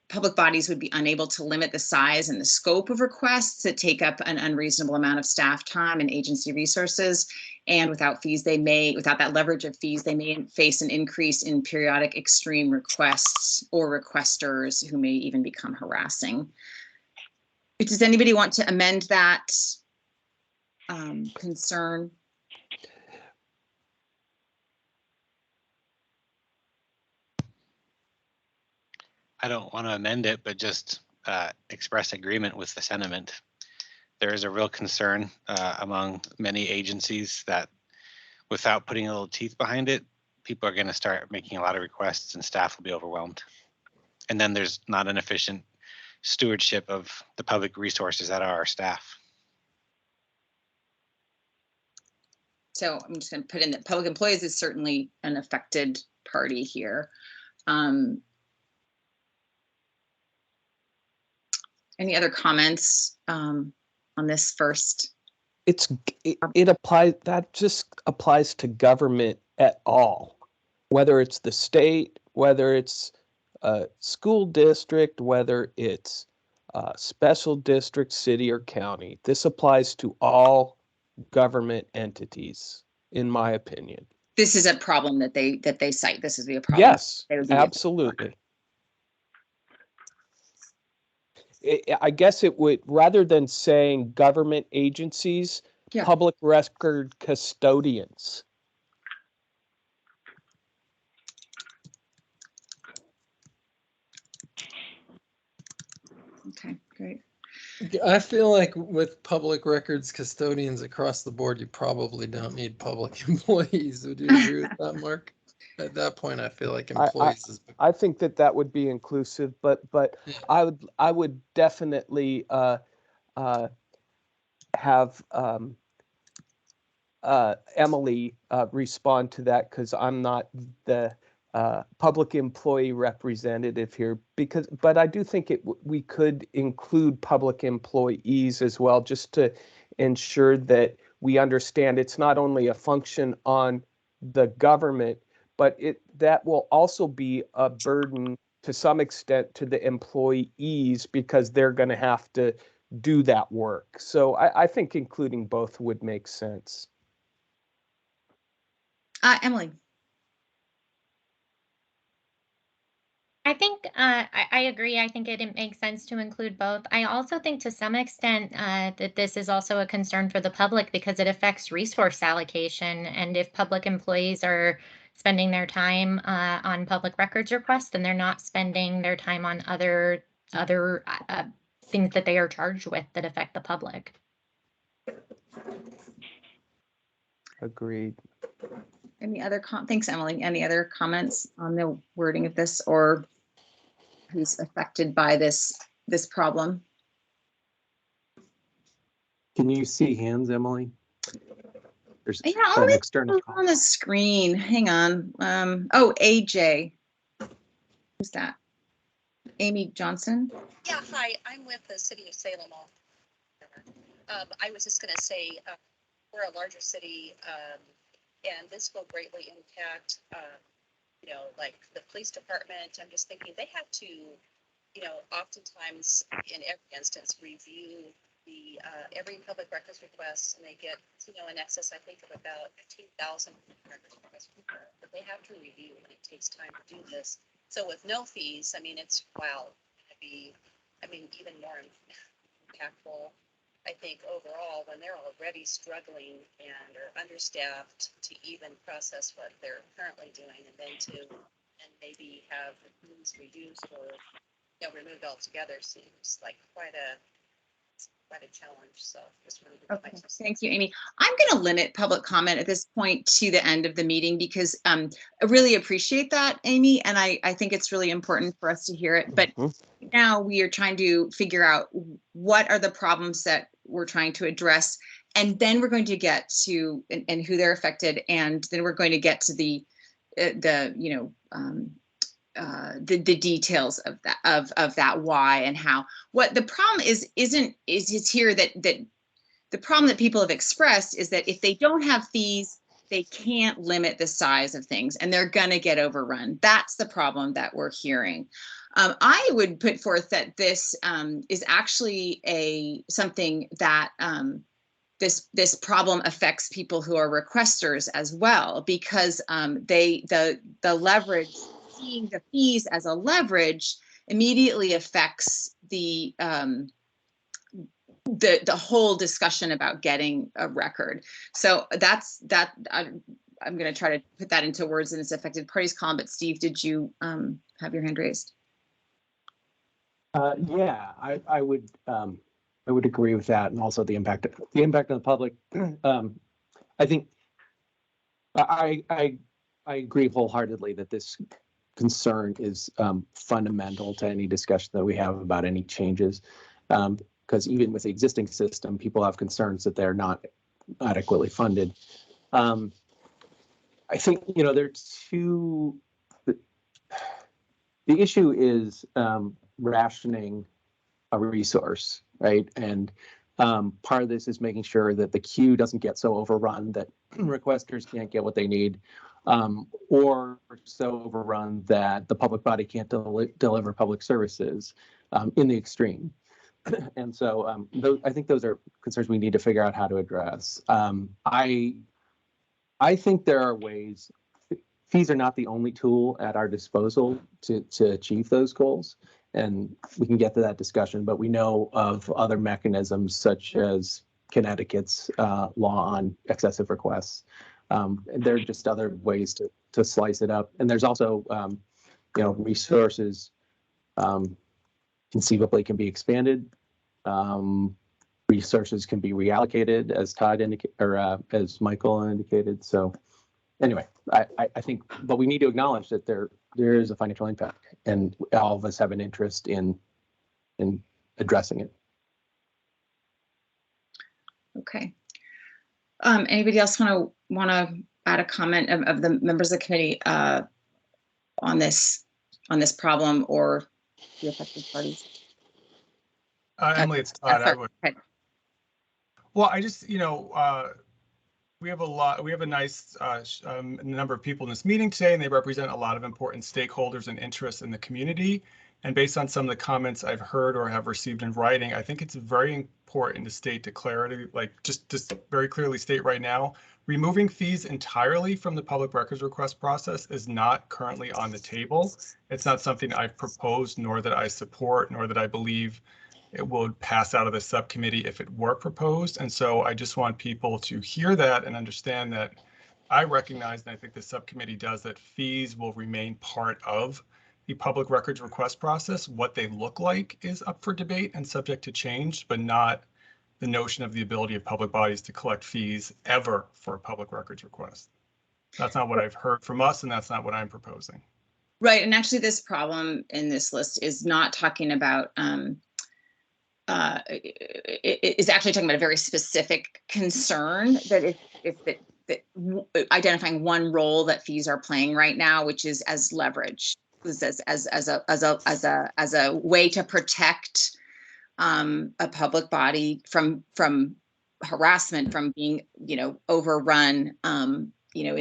public bodies would be unable to limit the size and the scope of requests that take up an unreasonable amount of staff time and agency resources. And without fees, without that leverage of fees, they may face an increase in periodic extreme requests or requesters who may even become harassing. Does anybody want to amend that concern? I don't want to amend it, but just express agreement with the sentiment. There is a real concern among many agencies that without putting a little teeth behind it, people are going to start making a lot of requests and staff will be overwhelmed. And then there's not an efficient stewardship of the public resources that are our staff. So I'm just going to put in that public employees is certainly an affected party here. Any other comments on this first? It applies, that just applies to government at all, whether it's the state, whether it's a school district, whether it's a special district, city or county. This applies to all government entities, in my opinion. This is a problem that they cite. This is a problem. Yes, absolutely. I guess it would, rather than saying government agencies, yeah, public record custodians. Okay, great. I feel like with public records custodians across the board, you probably don't need public employees. Would you agree with that, Mark? At that point, I feel like employees I think that would be inclusive, but yeah. I would definitely have Emily respond to that, because I'm not the public employee representative here, but I do think we could include public employees as well, just to ensure that we understand it's not only a function on the government, but that will also be a burden to some extent to the employees, because they're going to have to do that work. So I think including both would make sense. Emily. I think I agree. I think it makes sense to include both. I also think to some extent that this is also a concern for the public, because it affects resource allocation. And if public employees are spending their time on public records requests, then they're not spending their time on other things that they are charged with that affect the public. Agreed. Any other thanks, Emily. Any other comments on the wording of this, or who's affected by this problem? Can you see hands, Emily? There's Yeah, an external on the screen. Hang on. Oh, AJ. Who's that? Amy Johnson? Yeah, hi, I'm with the city of Salem. I was just going to say, we're a larger city, and this will greatly impact, like the police department. I'm just thinking they have to, oftentimes in every instance review the every public records request, and they get, in excess, I think, of about 15,000 records requests, but they have to review, and it takes time to do this. So with no fees, I mean, it's going to be, even more impactful, I think, overall, when they're already struggling and are understaffed to even process what they're currently doing, and then maybe have the fees reduced or removed altogether seems like quite a challenge. So just wanted to Okay, thank you, Amy. I'm going to limit public comment at this point to the end of the meeting, because I really appreciate that, Amy, and I think it's really important for us to hear it. But now we are trying to figure out what are the problems that we're trying to address, and then we're going to get to and who they're affected, and then we're going to get to the details of that why and how. What the problem is here that the problem that people have expressed is that if they don't have fees, they can't limit the size of things, and they're going to get overrun. That's the problem that we're hearing. I would put forth that this is actually something that this problem affects people who are requesters as well, because the leverage, seeing the fees as a leverage, immediately affects the whole discussion about getting a record. So that's that. I'm going to try to put that into words in its affected parties column. But Steve, did you have your hand raised? Yeah, I would agree with that, and also the impact on the public. I think I agree wholeheartedly that this concern is fundamental to any discussion that we have about any changes, because even with the existing system, people have concerns that they're not adequately funded. I think there's two. The issue is rationing a resource, right? And part of this is making sure that the queue doesn't get so overrun that requesters can't get what they need, or so overrun that the public body can't deliver public services in the extreme. And so I think those are concerns we need to figure out how to address. I think there are ways. Fees are not the only tool at our disposal to achieve those goals, and we can get to that discussion, but we know of other mechanisms such as Connecticut's law on excessive requests. There are just other ways to slice it up. And there's also, resources conceivably can be expanded. Resources can be reallocated, as Todd indicated, or as Michael indicated. So anyway, I think, but we need to acknowledge that there is a financial impact, and all of us have an interest in addressing it. Okay. Anybody else want to add a comment of the members of the committee on this problem or the affected parties? Emily, it's Todd. Sorry. I would. Well, I just, we have a nice number of people in this meeting today, and they represent a lot of important stakeholders and interests in the community. And based on some of the comments I've heard or have received in writing, I think it's very important to state to clarity, like just very clearly state right now, removing fees entirely from the public records request process is not currently on the table. It's not something I've proposed, nor that I support, nor that I believe it would pass out of the subcommittee if it were proposed. And so I just want people to hear that and understand that I recognize, and I think the subcommittee does, that fees will remain part of the public records request process. What they look like is up for debate and subject to change, but not the notion of the ability of public bodies to collect fees ever for a public records request. That's not what I've heard from us, and that's not what I'm proposing. Right, and actually this problem in this list is not talking about, it is actually talking about a very specific concern that identifying one role that fees are playing right now, which is as leverage, as a way to protect a public body from harassment, from being overrun in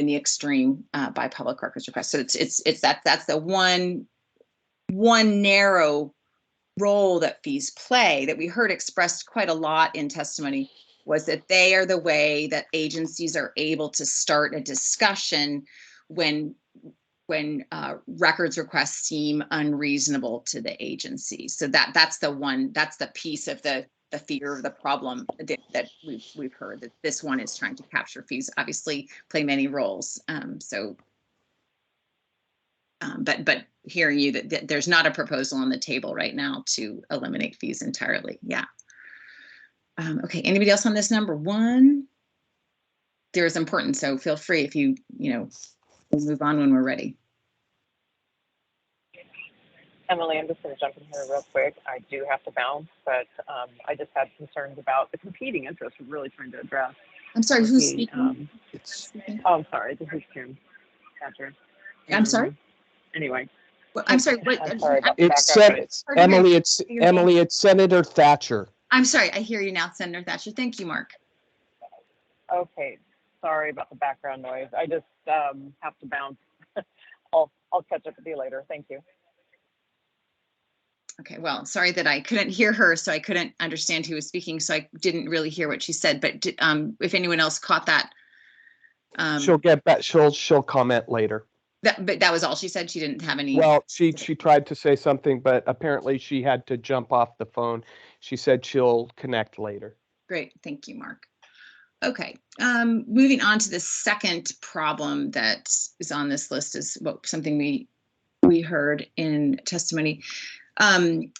the extreme by public records requests. So that's the one narrow role that fees play that we heard expressed quite a lot in testimony, was that they are the way that agencies are able to start a discussion when records requests seem unreasonable to the agency. So that's the piece of the fear of the problem that we've heard, that this one is trying to capture fees, obviously play many roles. But hearing you that there's not a proposal on the table right now to eliminate fees entirely. Yeah. Okay. Anybody else on this number one? There is important, so feel free if we'll move on when we're ready. Emily, I'm just going to jump in here real quick. I do have to bounce, but I just had concerns about the competing interests we're really trying to address. I'm sorry, who's speaking? Oh, I'm sorry. This is Kim Thatcher. I'm sorry? Anyway. Well, I'm sorry. I'm sorry about Emily, it's Senator Thatcher. I'm sorry. I hear you now, Senator Thatcher. Thank you, Mark. Okay. Sorry about the background noise. I just have to bounce. I'll catch up with you later. Thank you. Okay, well, sorry that I couldn't hear her, so I couldn't understand who was speaking, so I didn't really hear what she said. But if anyone else caught that, she'll get back. She'll comment later. But that was all she said. She didn't have any. Well, she tried to say something, but apparently she had to jump off the phone. She said she'll connect later. Great, thank you, Mark. Okay, moving on to the second problem that is on this list is something we heard in testimony.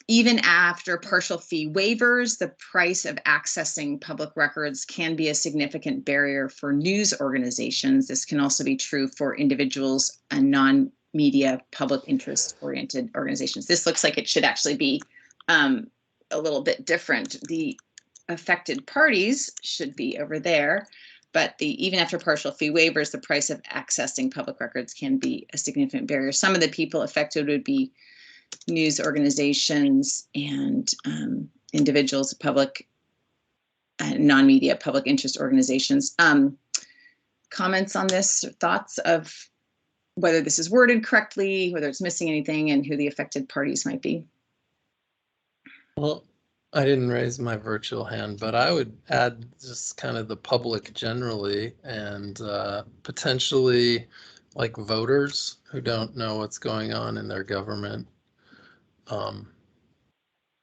Even after partial fee waivers, the price of accessing public records can be a significant barrier for news organizations. This can also be true for individuals and non-media public interest-oriented organizations. This looks like it should actually be a little bit different. The affected parties should be over there, but even after partial fee waivers, the price of accessing public records can be a significant barrier. Some of the people affected would be news organizations and individuals, public non-media public interest organizations. Comments on this, thoughts of whether this is worded correctly, whether it's missing anything, and who the affected parties might be? Well, I didn't raise my virtual hand, but I would add just kind of the public generally, and potentially like voters who don't know what's going on in their government.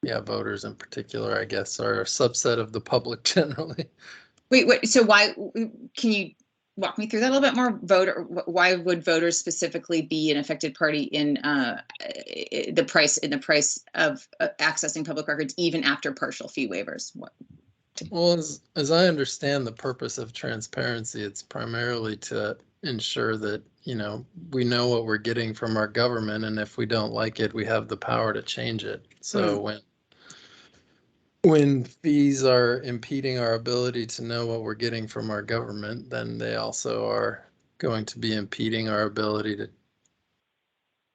Yeah, voters in particular, I guess, are a subset of the public generally. Wait, so why, can you walk me through that a little bit more? Why would voters specifically be an affected party in the price of accessing public records even after partial fee waivers? Well, as I understand the purpose of transparency, it's primarily to ensure that, we know what we're getting from our government, and if we don't like it, we have the power to change it. So when fees are impeding our ability to know what we're getting from our government, then they also are going to be impeding our ability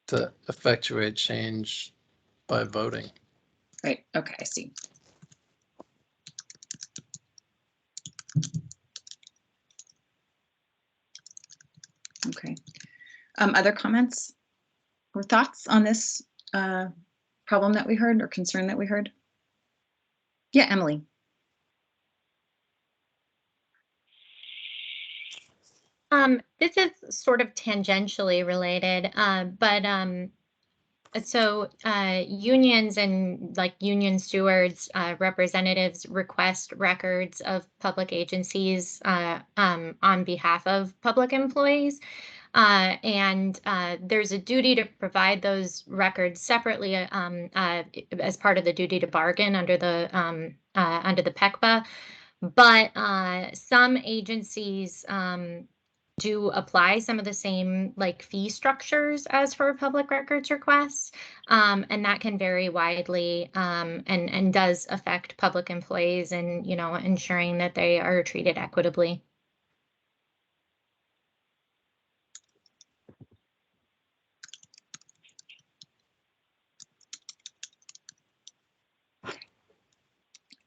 to effectuate change by voting. Right, okay, I see. Okay. Other comments or thoughts on this problem that we heard or concern that we heard? Yeah, Emily. This is sort of tangentially related, so unions and like union stewards, representatives request records of public agencies on behalf of public employees. And there's a duty to provide those records separately as part of the duty to bargain under the PECBA. But some agencies do apply some of the same like fee structures as for public records requests, and that can vary widely and does affect public employees and ensuring that they are treated equitably.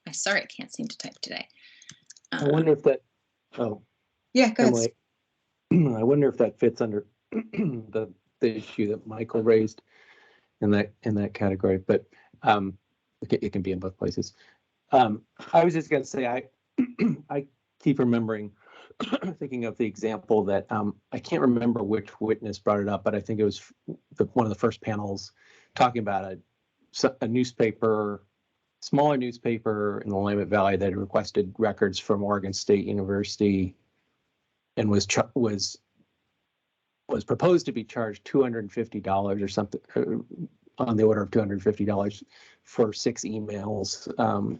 I'm sorry, I can't seem to type today. I wonder if that. Oh, yeah, go ahead. I wonder if that fits under the issue that Michael raised in that category, but it can be in both places. I was just going to say I keep remembering thinking of the example that I can't remember which witness brought it up, but I think it was one of the first panels talking about a newspaper, smaller newspaper in the Willamette Valley that had requested records from Oregon State University and was proposed to be charged $250 or something, on the order of $250 for 6 emails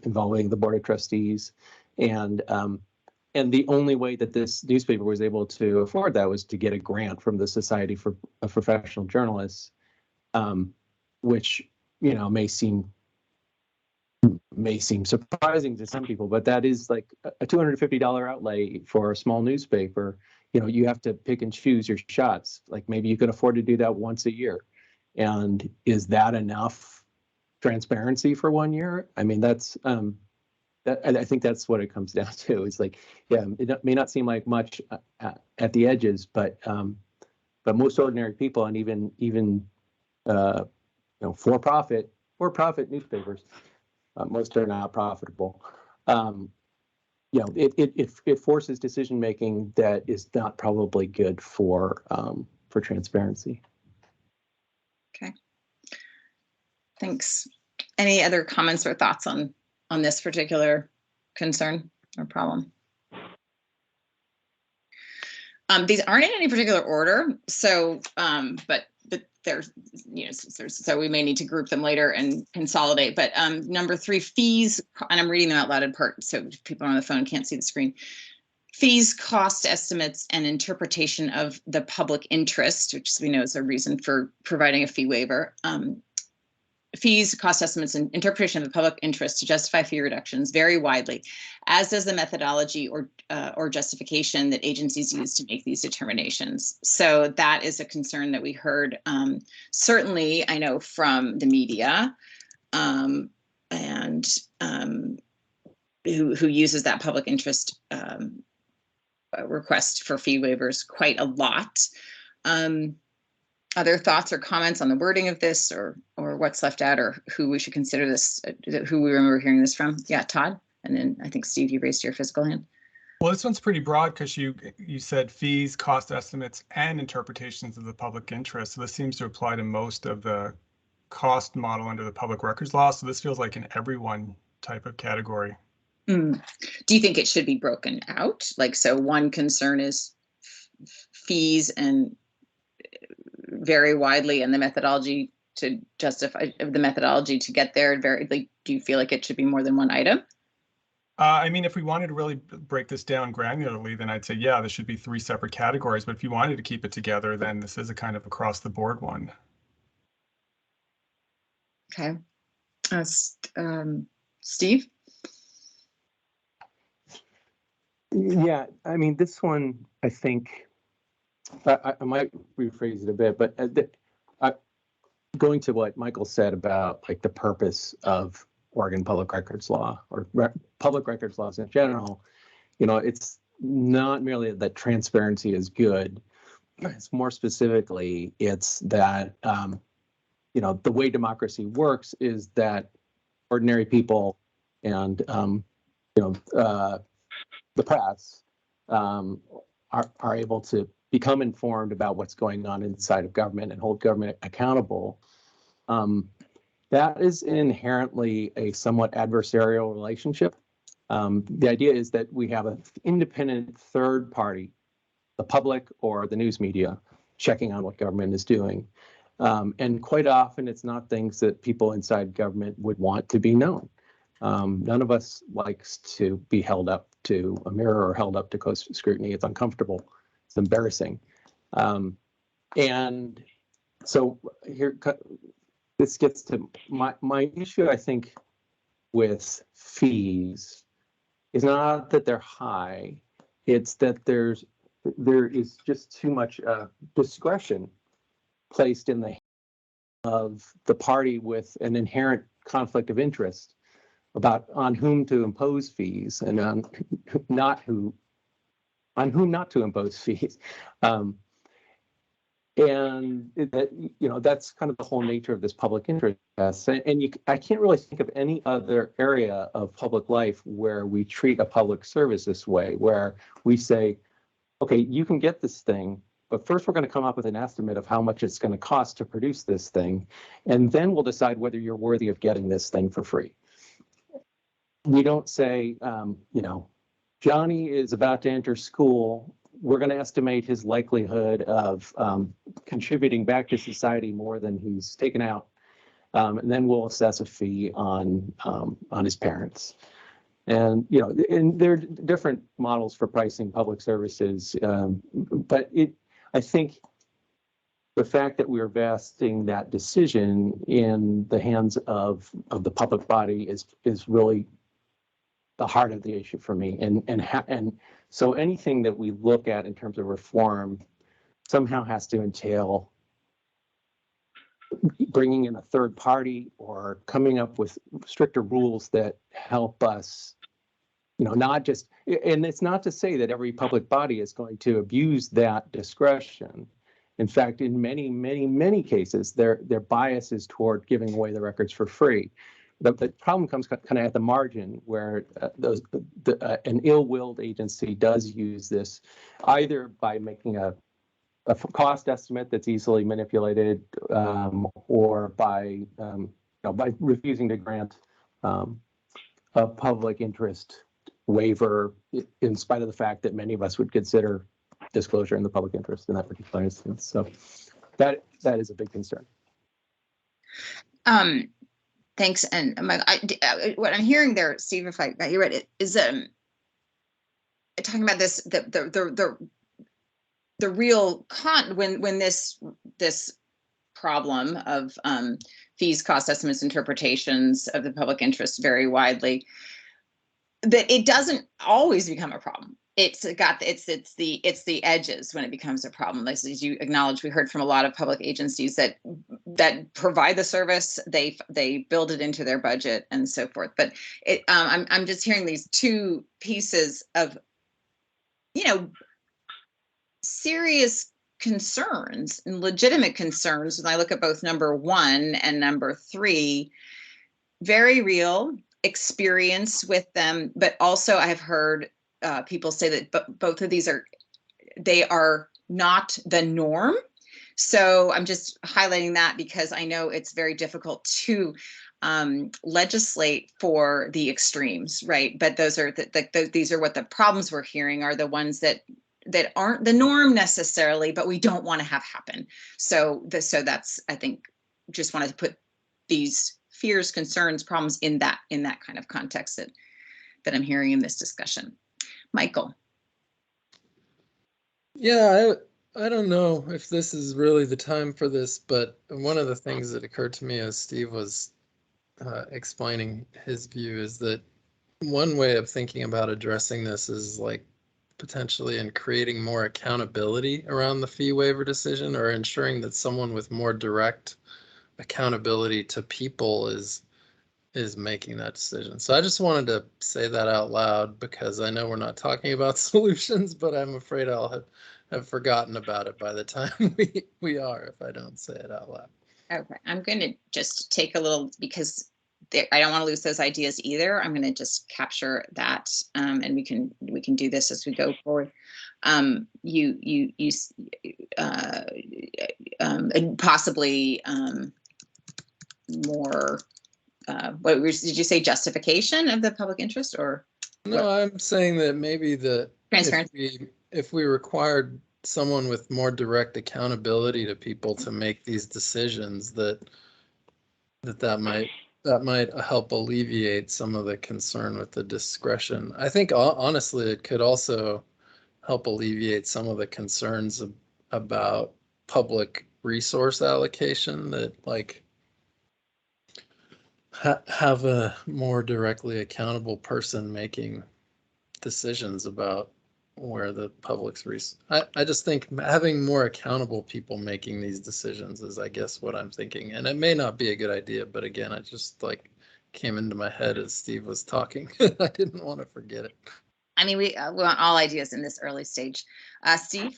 involving the Board of Trustees. And the only way that this newspaper was able to afford that was to get a grant from the Society for Professional Journalists, which may seem surprising to some people, but that is like a $250 outlay for a small newspaper. You have to pick and choose your shots. Like maybe you can afford to do that once a year. And is that enough transparency for 1 year? I mean, that's I think that's what it comes down to. It's like, yeah, it may not seem like much at the edges, but most ordinary people and even for-profit newspapers, most are not profitable. It forces decision making that is not probably good for transparency. Okay. Thanks. Any other comments or thoughts on this particular concern or problem? These aren't in any particular order, so but there's so we may need to group them later and consolidate. But number 3, fees, and I'm reading them out loud in part so people on the phone can't see the screen. Fees, cost estimates, and interpretation of the public interest, which we know is a reason for providing a fee waiver. Fees, cost estimates, and interpretation of the public interest to justify fee reductions vary widely, as does the methodology or justification that agencies use to make these determinations. So that is a concern that we heard, certainly, I know, from the media, and who uses that public interest request for fee waivers quite a lot. Other thoughts or comments on the wording of this, or what's left out, or who we should consider this, who we remember hearing this from? Yeah, Todd, and then I think Steve, you raised your physical hand. Well, this one's pretty broad because you said fees, cost estimates, and interpretations of the public interest. So this seems to apply to most of the cost model under the public records law. So this feels like an everyone type of category. Do you think it should be broken out? Like, so one concern is fees and vary widely, and the methodology to justify the methodology to get there vary. Like, do you feel like it should be more than one item? I mean, if we wanted to really break this down granularly, then I'd say, yeah, there should be 3 separate categories. But if you wanted to keep it together, then this is a kind of across the board one. Okay. Steve? Yeah, I mean, this one, I think, I might rephrase it a bit, but going to what Michael said about like the purpose of Oregon public records law or public records laws in general, it's not merely that transparency is good. It's more specifically, it's that, the way democracy works is that ordinary people and, the press are able to become informed about what's going on inside of government and hold government accountable. That is inherently a somewhat adversarial relationship. The idea is that we have an independent third party, the public or the news media, checking on what government is doing. And quite often it's not things that people inside government would want to be known. None of us likes to be held up to a mirror or held up to close scrutiny. It's uncomfortable. It's embarrassing. And so here, this gets to my issue, I think, with fees is not that they're high. It's that there is just too much discretion placed in the hands of the party with an inherent conflict of interest about on whom to impose fees and on whom not to impose fees. And that's kind of the whole nature of this public interest test. And I can't really think of any other area of public life where we treat a public service this way, where we say, okay, you can get this thing, but first we're going to come up with an estimate of how much it's going to cost to produce this thing, and then we'll decide whether you're worthy of getting this thing for free. We don't say, Johnny is about to enter school. We're going to estimate his likelihood of contributing back to society more than he's taken out, and then we'll assess a fee on his parents. And and there are different models for pricing public services, but I think the fact that we're vesting that decision in the hands of the public body is really the heart of the issue for me. And so anything that we look at in terms of reform somehow has to entail bringing in a third party or coming up with stricter rules that help us, not just, and it's not to say that every public body is going to abuse that discretion. In fact, in many, many, many cases, their bias is toward giving away the records for free. The problem comes kind of at the margin where an ill-willed agency does use this either by making a cost estimate that's easily manipulated, or by refusing to grant a public interest waiver, in spite of the fact that many of us would consider disclosure in the public interest in that particular instance. So that is a big concern. Thanks. And what I'm hearing there, Steve, if I got you right, is talking about this, the real when this problem of fees, cost estimates, interpretations of the public interest vary widely, that it doesn't always become a problem. It's the edges when it becomes a problem. As you acknowledge, we heard from a lot of public agencies that provide the service, they build it into their budget and so forth. But I'm just hearing these two pieces of serious concerns and legitimate concerns. When I look at both number 1 and number 3, very real experience with them, but also I've heard people say that both of these are not the norm. So I'm just highlighting that because I know it's very difficult to legislate for the extremes, right? But those are these are what the problems we're hearing are, the ones that aren't the norm necessarily, but we don't want to have happen. So that's, I think, just wanted to put these fears, concerns, problems in that kind of context that I'm hearing in this discussion. Michael. Yeah, I don't know if this is really the time for this, but one of the things that occurred to me as Steve was explaining his view is that one way of thinking about addressing this is like potentially in creating more accountability around the fee waiver decision, or ensuring that someone with more direct accountability to people is making that decision. So I just wanted to say that out loud, because I know we're not talking about solutions, but I'm afraid I'll have forgotten about it by the time we are, if I don't say it out loud. Okay, I'm going to just take a little, because I don't want to lose those ideas either. I'm going to just capture that, and we can do this as we go forward. And possibly more. Did you say justification of the public interest, or? No, I'm saying that maybe Transparency. if we required someone with more direct accountability to people to make these decisions, that might help alleviate some of the concern with the discretion. I think honestly, it could also help alleviate some of the concerns about public resource allocation, that like have a more directly accountable person making decisions about where the public's I just think having more accountable people making these decisions is, I guess, what I'm thinking. And it may not be a good idea, but again, I just like came into my head as Steve was talking. I didn't want to forget it. I mean, we want all ideas in this early stage. Steve?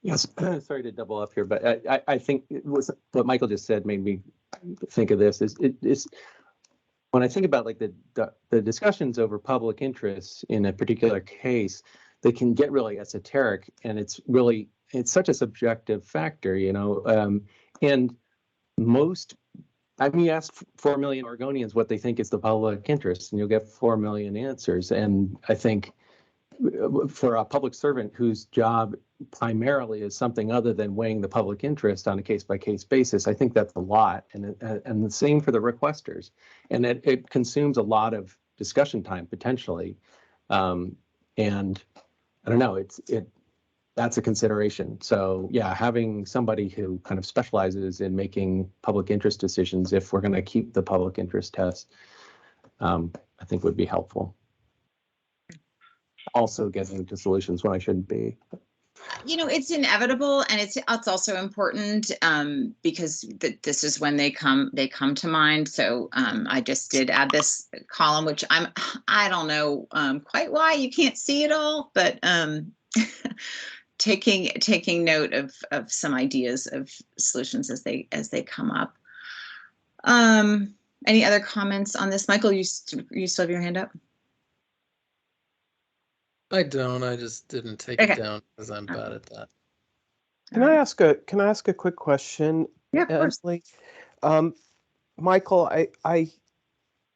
Yes, sorry to double up here, but I think it was what Michael just said made me think of this. Is when I think about like the discussions over public interest in a particular case, they can get really esoteric, and it's such a subjective factor, you know. And you ask 4 million Oregonians what they think is the public interest, and you'll get 4 million answers. And I think for a public servant whose job primarily is something other than weighing the public interest on a case-by-case basis, I think that's a lot. And the same for the requesters. And it consumes a lot of discussion time potentially. And I don't know, that's a consideration. So yeah, having somebody who kind of specializes in making public interest decisions, if we're going to keep the public interest test, I think would be helpful. Also getting to solutions when I shouldn't be. You know, it's inevitable, and it's also important because this is when they come to mind. So I just did add this column, which I don't know quite why you can't see it all, but taking note of some ideas of solutions as they come up. Any other comments on this, Michael? You still have your hand up? I don't. I just didn't take it down because I'm bad at that. Can I ask a quick question? Yeah, of course. Michael, I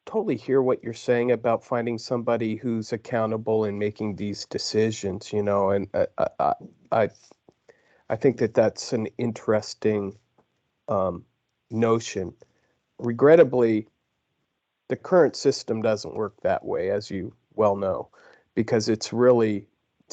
totally hear what you're saying about finding somebody who's accountable in making these decisions, you know, and I think that's an interesting notion. Regrettably, the current system doesn't work that way, as you well know, because it's really,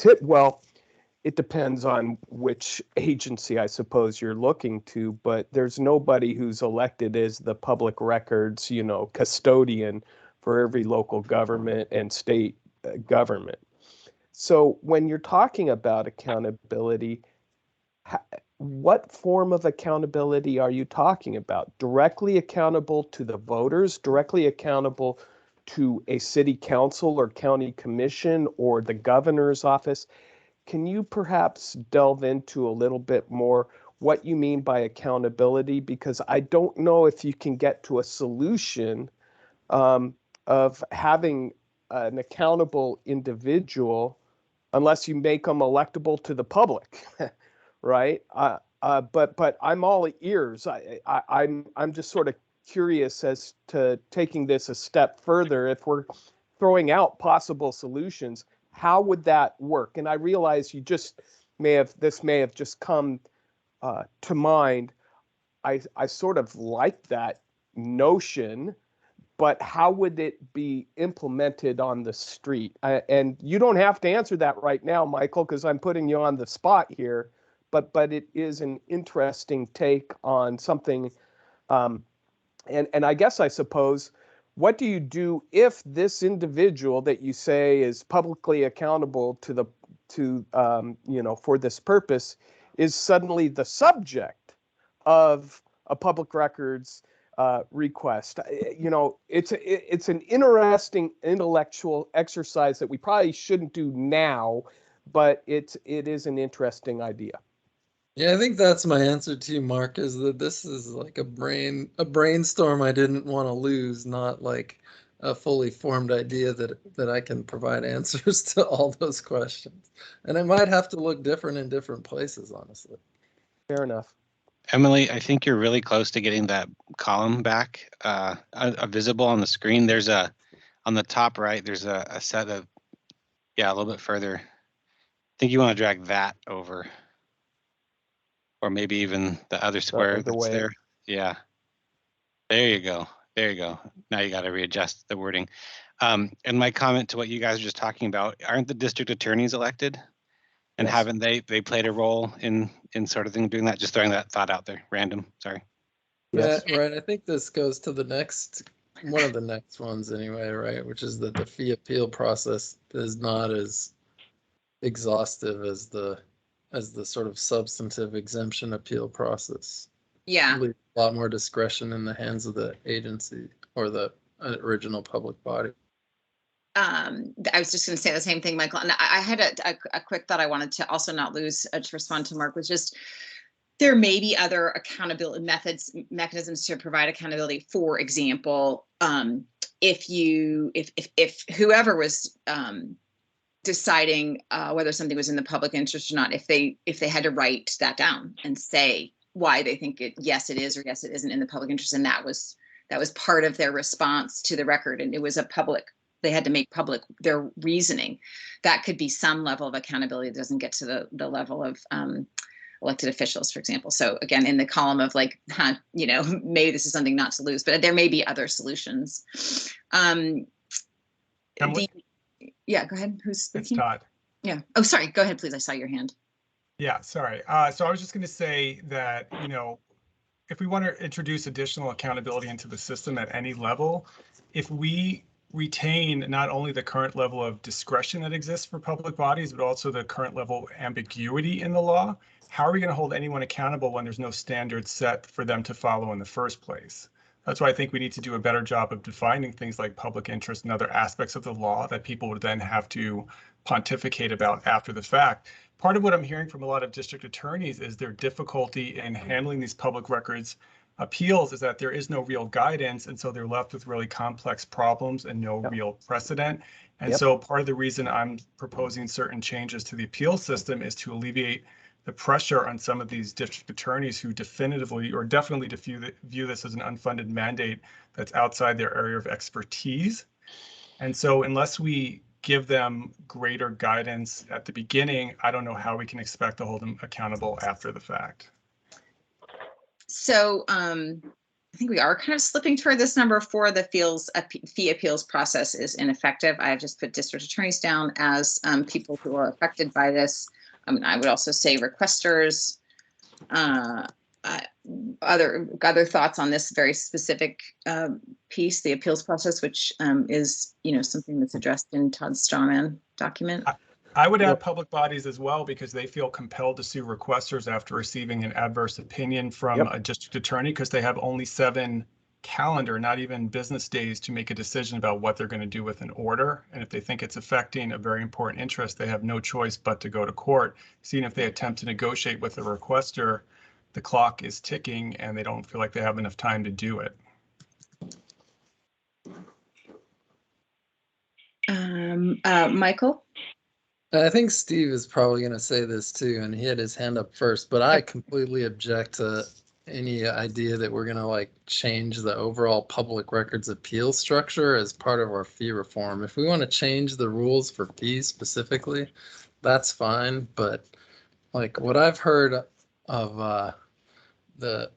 it depends on which agency, I suppose, you're looking to, but there's nobody who's elected as the public records, you know, custodian for every local government and state government. So when you're talking about accountability, what form of accountability are you talking about? Directly accountable to the voters, directly accountable to a city council or county commission or the governor's office? Can you perhaps delve into a little bit more what you mean by accountability? Because I don't know if you can get to a solution of having an accountable individual unless you make them electable to the public, right? But I'm all ears. I'm just sort of curious as to taking this a step further. If we're throwing out possible solutions, how would that work? And I realize this may have just come to mind. I sort of like that notion, but how would it be implemented on the street? And you don't have to answer that right now, Michael, because I'm putting you on the spot here. But it is an interesting take on something. And I guess I suppose what do you do if this individual that you say is publicly accountable to the for this purpose is suddenly the subject of a public records request? It's an interesting intellectual exercise that we probably shouldn't do now, but it is an interesting idea. Yeah, I think that's my answer to you, Mark, is that this is like a brainstorm I didn't want to lose, not like a fully formed idea that I can provide answers to all those questions. And it might have to look different in different places, honestly. Fair enough. Emily, I think you're really close to getting that column back visible on the screen. There's on the top right, there's a set of, a little bit further. I think you want to drag that over. Or maybe even the other square that's there. Yeah. There you go. There you go. Now you got to readjust the wording. And my comment to what you guys are just talking about, aren't the district attorneys elected? And Yes. haven't they played a role in sort of thing doing that? Just throwing that thought out there. Random. Sorry. Yes. Right. I think this goes to the one of the next ones anyway, right? Which is that the fee appeal process is not as exhaustive as the sort of substantive exemption appeal process. Yeah. Leave a lot more discretion in the hands of the agency or the original public body. I was just going to say the same thing, Michael. And I had a quick thought I wanted to also not lose to respond to Mark, was just there may be other accountability mechanisms to provide accountability. For example, if whoever was deciding whether something was in the public interest or not, if they had to write that down and say why they think yes it is or yes it isn't in the public interest, and that was part of their response to the record, and it was they had to make public their reasoning, that could be some level of accountability that doesn't get to the level of elected officials, for example. So again, in the column of maybe this is something not to lose, but there may be other solutions. Yeah, go ahead. Who's speaking? It's Todd. Yeah. Oh, sorry. Go ahead, please. I saw your hand. Yeah, sorry. So I was just going to say that, if we want to introduce additional accountability into the system at any level, if we retain not only the current level of discretion that exists for public bodies, but also the current level of ambiguity in the law, how are we going to hold anyone accountable when there's no standard set for them to follow in the first place? That's why I think we need to do a better job of defining things like public interest and other aspects of the law that people would then have to pontificate about after the fact. Part of what I'm hearing from a lot of district attorneys is their difficulty in handling these public records appeals is that there is no real guidance, and so they're left with really complex problems and no real precedent. And so part of the reason I'm proposing certain changes to the appeal system is to alleviate the pressure on some of these district attorneys who definitively or definitely view this as an unfunded mandate that's outside their area of expertise. And so unless we give them greater guidance at the beginning, I don't know how we can expect to hold them accountable after the fact. So I think we are kind of slipping toward this number 4, the fee appeals process is ineffective. I have just put district attorneys down as people who are affected by this. I mean, I would also say requesters. Other thoughts on this very specific piece, the appeals process, which is something that's addressed in Todd's strawman document. I would add public bodies as well, because they feel compelled to sue requesters after receiving an adverse opinion from a district attorney, because they have only 7 calendar, not even business days, to make a decision about what they're going to do with an order. And if they think it's affecting a very important interest, they have no choice but to go to court. Seeing if they attempt to negotiate with the requester, the clock is ticking and they don't feel like they have enough time to do it. Michael? I think Steve is probably going to say this too, and he had his hand up first, but I completely object to any idea that we're going to change the overall public records appeal structure as part of our fee reform. If we want to change the rules for fees specifically, that's fine. But what I've heard of the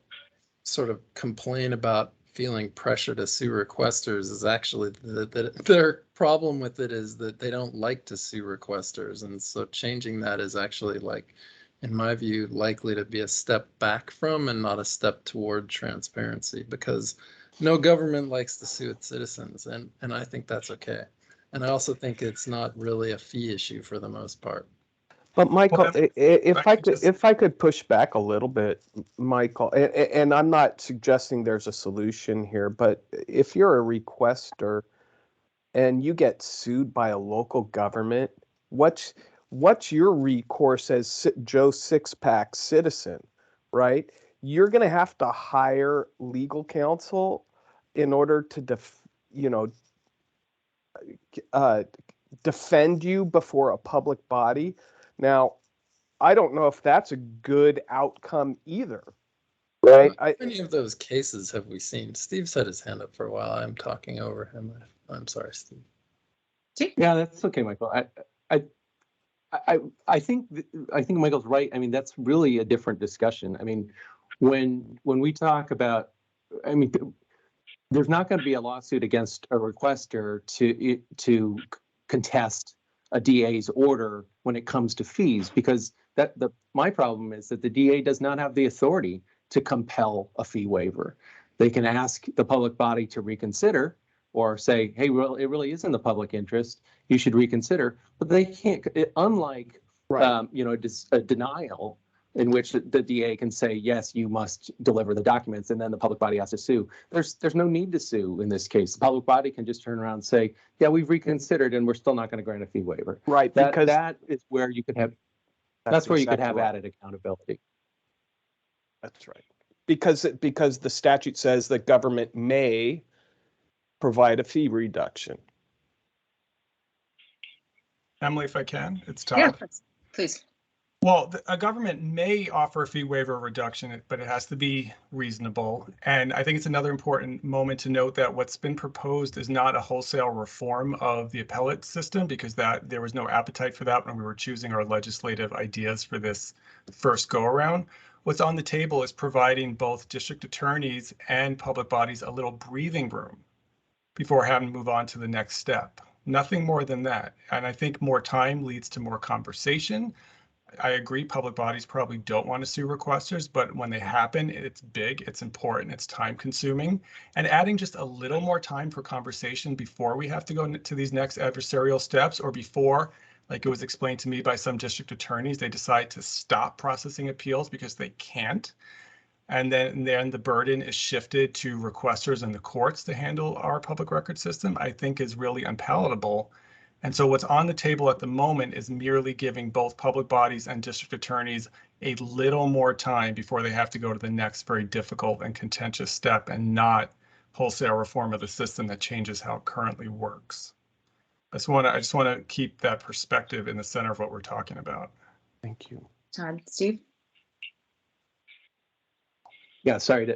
sort of complaint about feeling pressure to sue requesters is actually that their problem with it is that they don't like to sue requesters. And so changing that is actually, in my view, likely to be a step back from and not a step toward transparency, because no government likes to sue its citizens, and I think that's okay. And I also think it's not really a fee issue for the most part. But Michael, Well, if I could push back a little bit, Michael, and I'm not suggesting there's a solution here, but if you're a requester and you get sued by a local government, what's your recourse as Joe Sixpack citizen, right? You're going to have to hire legal counsel in order to defend you before a public body. Now, I don't know if that's a good outcome either, right? How many of those cases have we seen? Steve's had his hand up for a while. I'm talking over him. I'm sorry, Steve. Yeah, that's okay, Michael. I think Michael's right. I mean, that's really a different discussion. I mean, when we talk about, I mean, there's not going to be a lawsuit against a requester to contest a DA's order when it comes to fees, because my problem is that the DA does not have the authority to compel a fee waiver. They can ask the public body to reconsider or say, hey, well, it really is in the public interest, you should reconsider, but they can't, unlike Right. a denial in which the DA can say, yes, you must deliver the documents, and then the public body has to sue. There's no need to sue in this case. The public body can just turn around and say, yeah, we've reconsidered and we're still not going to grant a fee waiver. Right, because that is where you could have, that's where you could have exactly right. added accountability. That's right. Because the statute says that government may provide a fee reduction. Emily, if I can, it's Todd. Yeah, please. Well, a government may offer a fee waiver reduction, but it has to be reasonable. And I think it's another important moment to note that what's been proposed is not a wholesale reform of the appellate system, because there was no appetite for that when we were choosing our legislative ideas for this first go around. What's on the table is providing both district attorneys and public bodies a little breathing room before having to move on to the next step. Nothing more than that. And I think more time leads to more conversation. I agree, public bodies probably don't want to sue requesters, but when they happen, it's big, it's important, it's time consuming. And adding just a little more time for conversation before we have to go to these next adversarial steps, or before, like it was explained to me by some district attorneys, they decide to stop processing appeals because they can't. And then the burden is shifted to requesters and the courts to handle our public record system, I think is really unpalatable. And so what's on the table at the moment is merely giving both public bodies and district attorneys a little more time before they have to go to the next very difficult and contentious step, and not wholesale reform of the system that changes how it currently works. I just want to keep that perspective in the center of what we're talking about. Thank you. Todd, Steve? Yeah, sorry.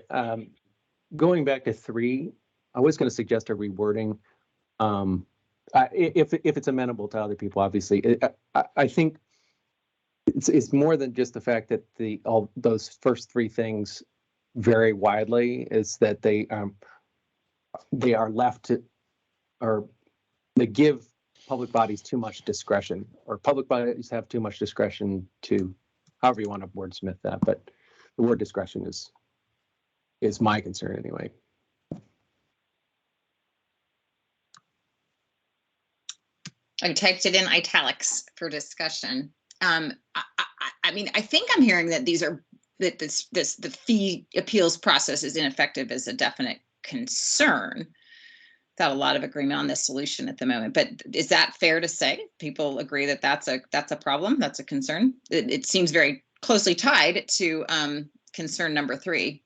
Going back to 3, I was going to suggest a rewording. If it's amenable to other people, obviously, I think it's more than just the fact that all those first 3 things vary widely. Is that they are left to, or they give public bodies too much discretion, or public bodies have too much discretion to, however you want to wordsmith that, but the word discretion is my concern anyway. I typed it in italics for discussion. I mean, I think I'm hearing that the fee appeals process is ineffective as a definite concern. Without a lot of agreement on this solution at the moment, but is that fair to say? People agree that that's a problem, that's a concern. It seems very closely tied to concern number 3.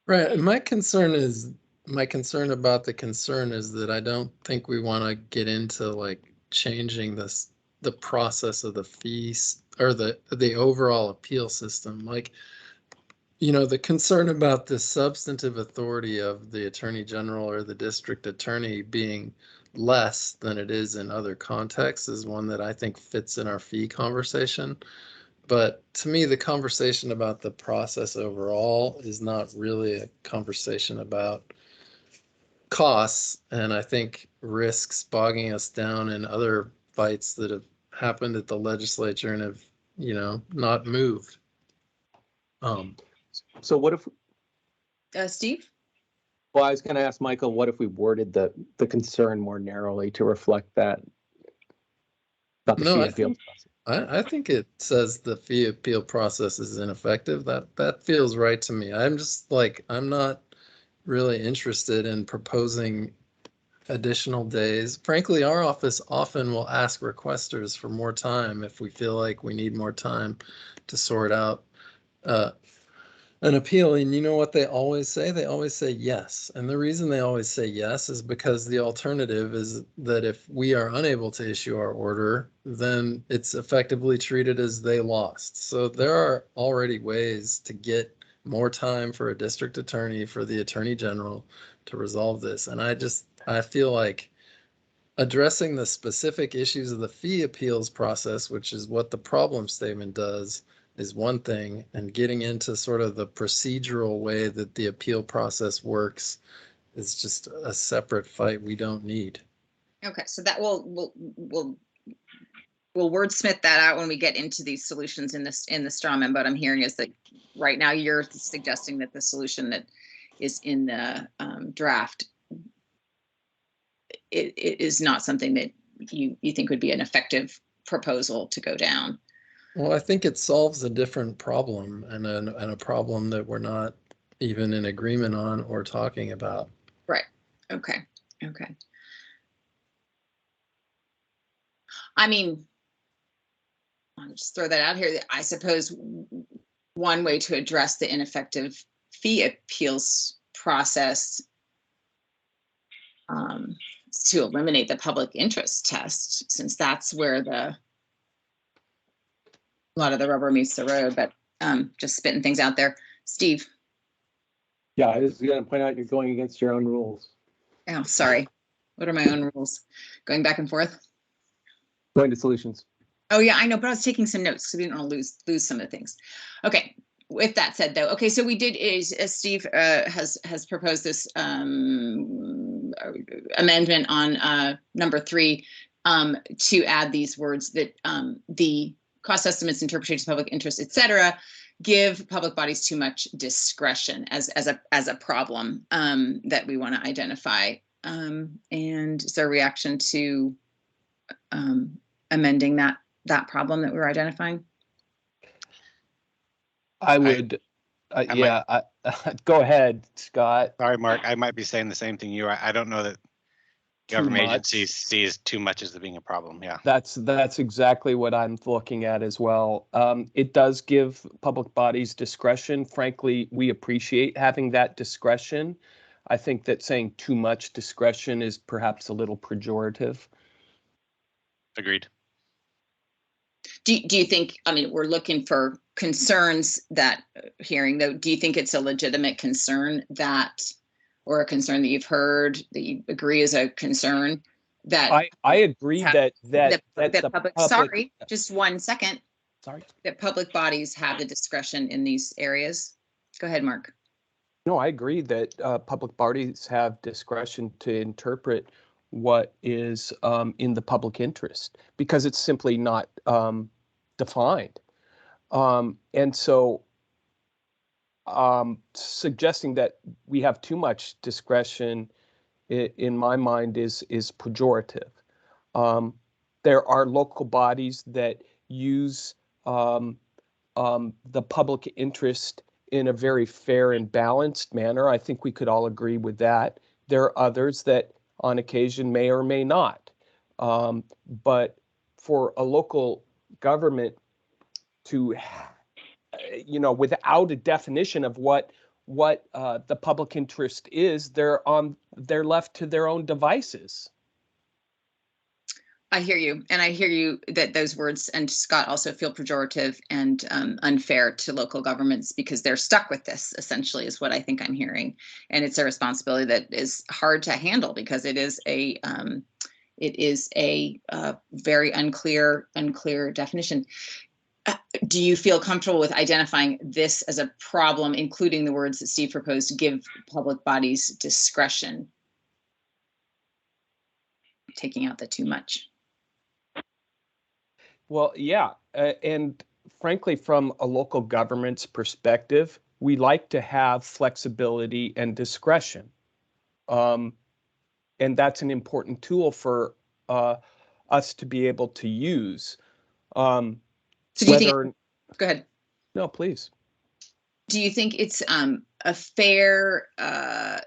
Right. My concern about the concern is that I don't think we want to get into like changing the process of the fees or the overall appeal system. Like, the concern about the substantive authority of the attorney general or the district attorney being less than it is in other contexts is one that I think fits in our fee conversation. But to me, the conversation about the process overall is not really a conversation about costs, and I think risks bogging us down in other fights that have happened at the legislature and have, not moved. So what if Steve? Well, I was going to ask Michael, what if we worded the concern more narrowly to reflect that? About the No, fee I appeal think process. I think it says the fee appeal process is ineffective. That feels right to me. I'm just like, I'm not really interested in proposing additional days. Frankly, our office often will ask requesters for more time if we feel like we need more time to sort out an appeal. And you know what they always say? They always say yes. And the reason they always say yes is because the alternative is that if we are unable to issue our order, then it's effectively treated as they lost. So there are already ways to get more time for a district attorney, for the attorney general to resolve this. And I feel like addressing the specific issues of the fee appeals process, which is what the problem statement does, is one thing, and getting into sort of the procedural way that the appeal process works is just a separate fight we don't need. Okay, so that we'll wordsmith that out when we get into these solutions in the straw man. But I'm hearing is that right now you're suggesting that the solution that is in the draft it is not something that you think would be an effective proposal to go down. Well, I think it solves a different problem and a problem that we're not even in agreement on or talking about. Right. Okay. Okay. I mean, I'll just throw that out here. I suppose one way to address the ineffective fee appeals process is to eliminate the public interest test, since that's where a lot of the rubber meets the road. But just spitting things out there. Steve. Yeah, I was going to point out you're going against your own rules. Oh, sorry. What are my own rules? Going back and forth? Going to solutions. Oh yeah, I know, but I was taking some notes because we didn't want to lose some of the things. Okay. With that said, though, okay, so we did is Steve has proposed this amendment on number 3 to add these words that the cost estimates, interpretations of public interest, etc., give public bodies too much discretion as a problem that we want to identify. And is there a reaction to amending that problem that we were identifying? I would, go ahead, Scott. Sorry, Mark, I might be saying the same thing you are. I don't know that government agencies sees too much as being a problem. Yeah, that's exactly what I'm looking at as well. It does give public bodies discretion. Frankly, we appreciate having that discretion. I think that saying too much discretion is perhaps a little pejorative. agreed. Do you think, I mean, we're looking for concerns that hearing though, do you think it's a legitimate concern that, or a concern that you've heard that you agree is a concern that I agree that the public, sorry, just 1 second. Sorry. That public bodies have the discretion in these areas. Go ahead, Mark. No, I agree that public bodies have discretion to interpret what is in the public interest because it's simply not defined. And so suggesting that we have too much discretion in my mind is pejorative. There are local bodies that use the public interest in a very fair and balanced manner. I think we could all agree with that. There are others that on occasion may or may not. But for a local government to, without a definition of what the public interest is, they're left to their own devices. I hear you. And I hear you that those words, and Scott, also feel pejorative and unfair to local governments because they're stuck with this, essentially, is what I think I'm hearing. And it's a responsibility that is hard to handle because it is a very unclear definition. Do you feel comfortable with identifying this as a problem, including the words that Steve proposed, give public bodies discretion? Taking out the too much. Well, yeah. And frankly, from a local government's perspective, we like to have flexibility and discretion. And that's an important tool for us to be able to use. So do you think, go ahead. No, please. Do you think it's a fair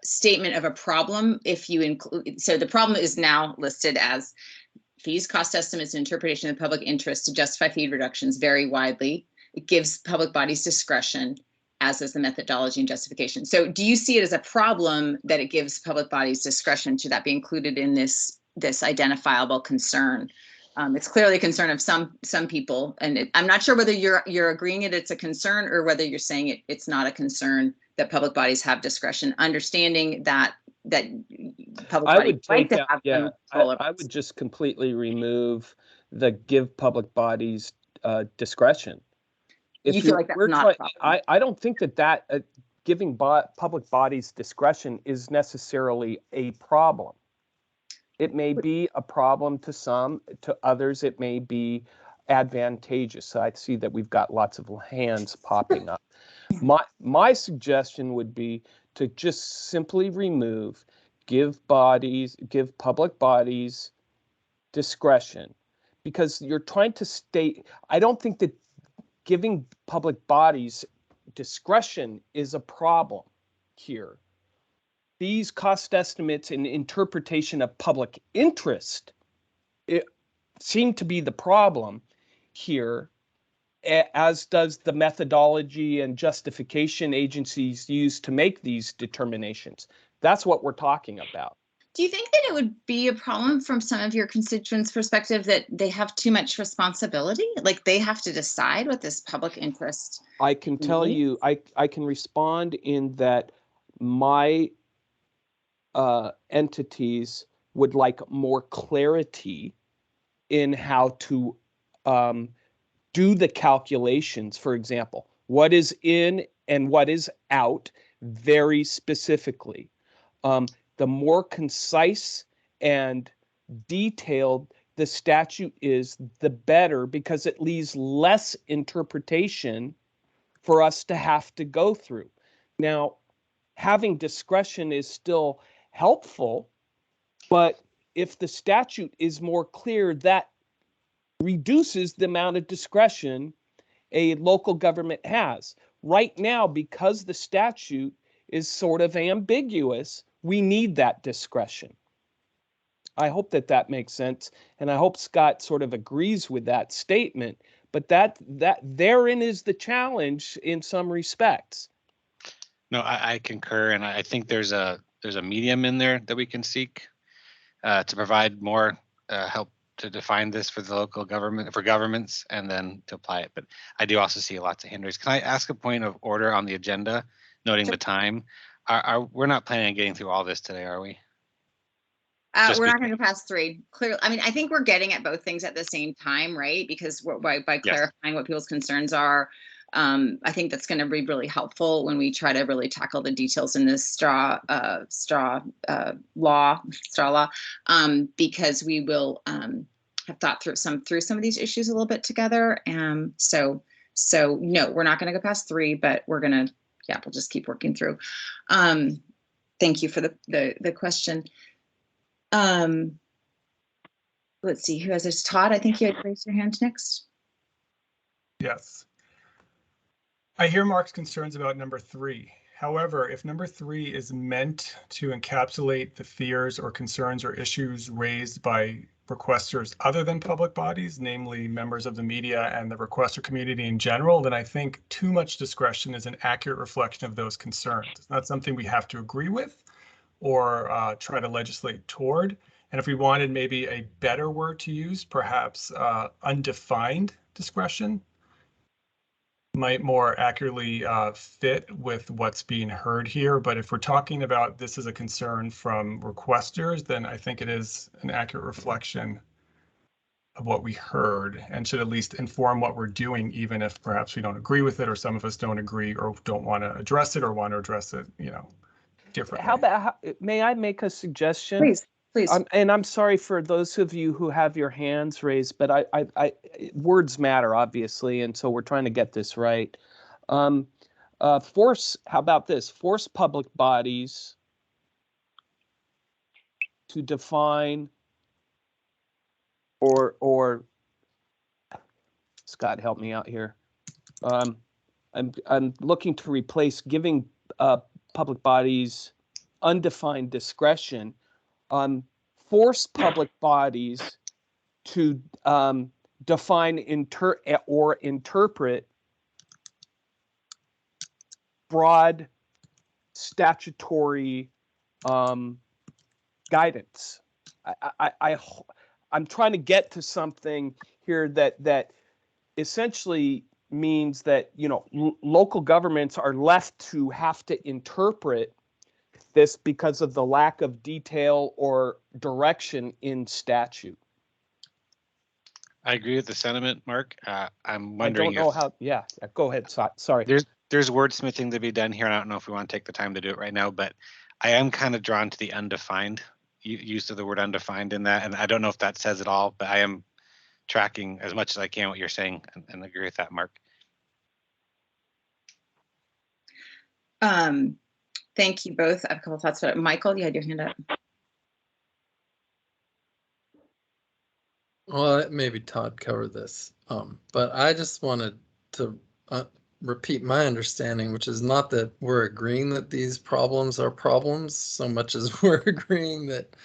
statement of a problem if you include, so the problem is now listed as fees, cost estimates, and interpretation of the public interest to justify fee reductions vary widely. It gives public bodies discretion, as is the methodology and justification. So do you see it as a problem that it gives public bodies discretion? Should that be included in this identifiable concern? It's clearly a concern of some people, and I'm not sure whether you're agreeing it's a concern or whether you're saying it's not a concern that public bodies have discretion, understanding that public bodies like to have some control over. I would just completely remove the give public bodies discretion. You feel like that's not a problem? I don't think that giving public bodies discretion is necessarily a problem. It may be a problem to some, to others it may be advantageous. So I see that we've got lots of hands popping up. My suggestion would be to just simply remove give public bodies discretion, because you're trying to state, I don't think that giving public bodies discretion is a problem here. These cost estimates and interpretation of public interest seem to be the problem here, as does the methodology and justification agencies use to make these determinations. That's what we're talking about. Do you think that it would be a problem from some of your constituents' perspective that they have too much responsibility? Like they have to decide what this public interest I can tell you, I can respond in that my entities would like more clarity in how to do the calculations. For example, what is in and what is out very specifically. The more concise and detailed the statute is, the better, because it leaves less interpretation for us to have to go through. Now, having discretion is still helpful, but if the statute is more clear, that reduces the amount of discretion a local government has. Right now, because the statute is sort of ambiguous, we need that discretion. I hope that makes sense, and I hope Scott sort of agrees with that statement, but that therein is the challenge in some respects. No, I concur, and I think there's a medium in there that we can seek to provide more help to define this for the local government, for governments, and then to apply it. But I do also see lots of hindrances. Can I ask a point of order on the agenda, noting the time? We're not planning on getting through all this today, are we? We're not going to go past 3. Clearly, I mean, I think we're getting at both things at the same time, right? Because by clarifying what people's concerns are, I think that's going to be really helpful when we try to really tackle the details in this straw law, because we will have thought through some of these issues a little bit together. So no, we're not going to go past 3, but we're going to, we'll just keep working through. Thank you for the question. Let's see, who has this? Todd, I think you had raised your hand next. Yes. I hear Mark's concerns about number 3. However, if number 3 is meant to encapsulate the fears or concerns or issues raised by requesters other than public bodies, namely members of the media and the requester community in general, then I think too much discretion is an accurate reflection of those concerns. It's not something we have to agree with or try to legislate toward. And if we wanted maybe a better word to use, perhaps undefined discretion might more accurately fit with what's being heard here. But if we're talking about this as a concern from requesters, then I think it is an accurate reflection of what we heard and should at least inform what we're doing, even if perhaps we don't agree with it, or some of us don't agree or don't want to address it or want to address it, differently. How about, may I make a suggestion? Please. And I'm sorry for those of you who have your hands raised, but I words matter, obviously, and so we're trying to get this right. How about this? Force public bodies to define or Scott, help me out here. I'm looking to replace giving public bodies undefined discretion. Force public bodies to define or interpret broad statutory guidance. I'm trying to get to something here that essentially means that, you know, local governments are left to have to interpret this because of the lack of detail or direction in statute. I agree with the sentiment, Mark. I'm I wondering don't know if how. Yeah, go ahead. Sorry. there's wordsmithing to be done here, and I don't know if we want to take the time to do it right now, but I am kind of drawn to the undefined use of the word undefined in that, and I don't know if that says it all, but I am tracking as much as I can what you're saying, and agree with that, Mark. Thank you both. I have a couple thoughts about it. Michael, you had your hand up. Well, maybe Todd covered this, but I just wanted to repeat my understanding, which is not that we're agreeing that these problems are problems so much as we're agreeing that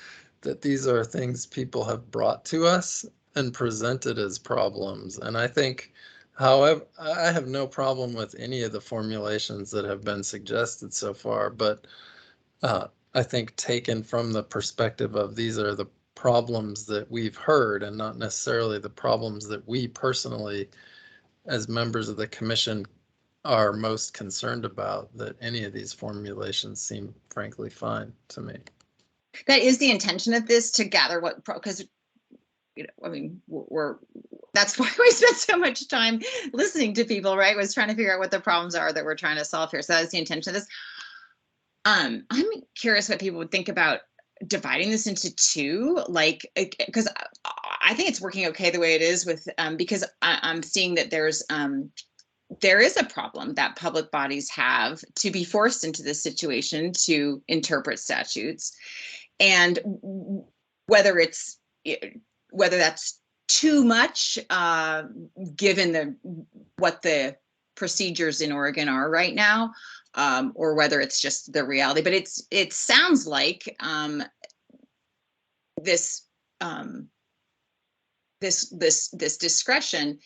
these are things people have brought to us and presented as problems. And I think, however, I have no problem with any of the formulations that have been suggested so far, but I think taken from the perspective of these are the problems that we've heard and not necessarily the problems that we personally, as members of the commission, are most concerned about, that any of these formulations seem frankly fine to me. That is the intention of this, to gather what, because, you know, I mean, that's why we spent so much time listening to people, right? Was trying to figure out what the problems are that we're trying to solve here. So that is the intention of this. I'm curious what people would think about dividing this into two, like, because I think it's working okay the way it is with, because I'm seeing that there is a problem that public bodies have to be forced into this situation to interpret statutes, and whether that's too much, given what the procedures in Oregon are right now, or whether it's just the reality. But it sounds like this discretion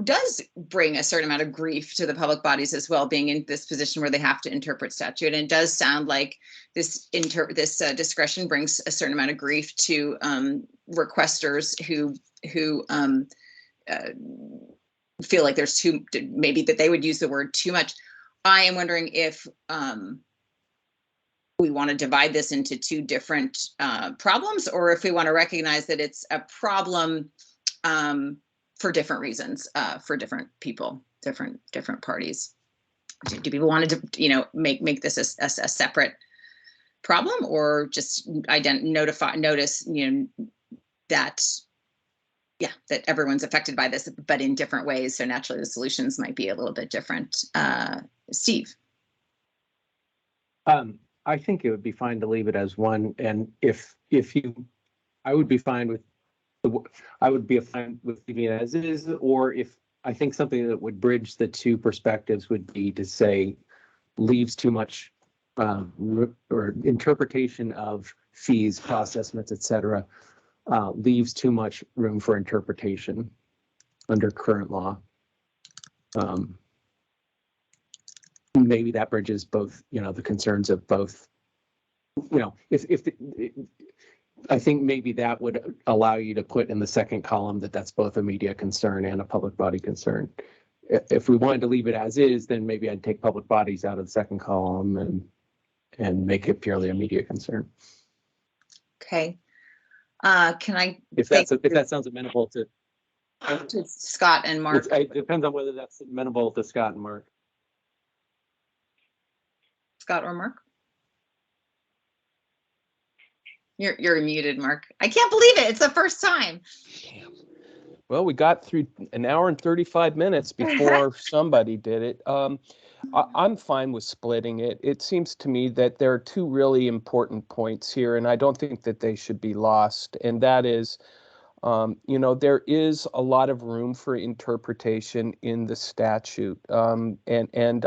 does bring a certain amount of grief to the public bodies as well, being in this position where they have to interpret statute. And it does sound like this discretion brings a certain amount of grief to requesters who feel like there's maybe that they would use the word too much. I am wondering if we want to divide this into two different problems, or if we want to recognize that it's a problem for different reasons, for different people, different parties. Do people want to, you know, make this a separate problem, or just notice, you know, that, yeah, that everyone's affected by this, but in different ways. So naturally the solutions might be a little bit different. Steve. I think it would be fine to leave it as one. And I would be fine with leaving it as is, or if I think something that would bridge the two perspectives would be to say leaves too much or interpretation of fees, cost estimates, et cetera, leaves too much room for interpretation under current law. Maybe that bridges both, you know, the concerns of both, you know, I think maybe that would allow you to put in the second column that that's both a media concern and a public body concern. If we wanted to leave it as is, then maybe I'd take public bodies out of the second column and make it purely a media concern. Okay. Can I? If that sounds amenable to Scott and Mark. It depends on whether that's amenable to Scott and Mark. Scott or Mark? You're muted, Mark. I can't believe it. It's the first time. Damn. Well, we got through an hour and 35 minutes before somebody did it. I'm fine with splitting it. It seems to me that there are two really important points here, and I don't think that they should be lost. And that is, there is a lot of room for interpretation in the statute. And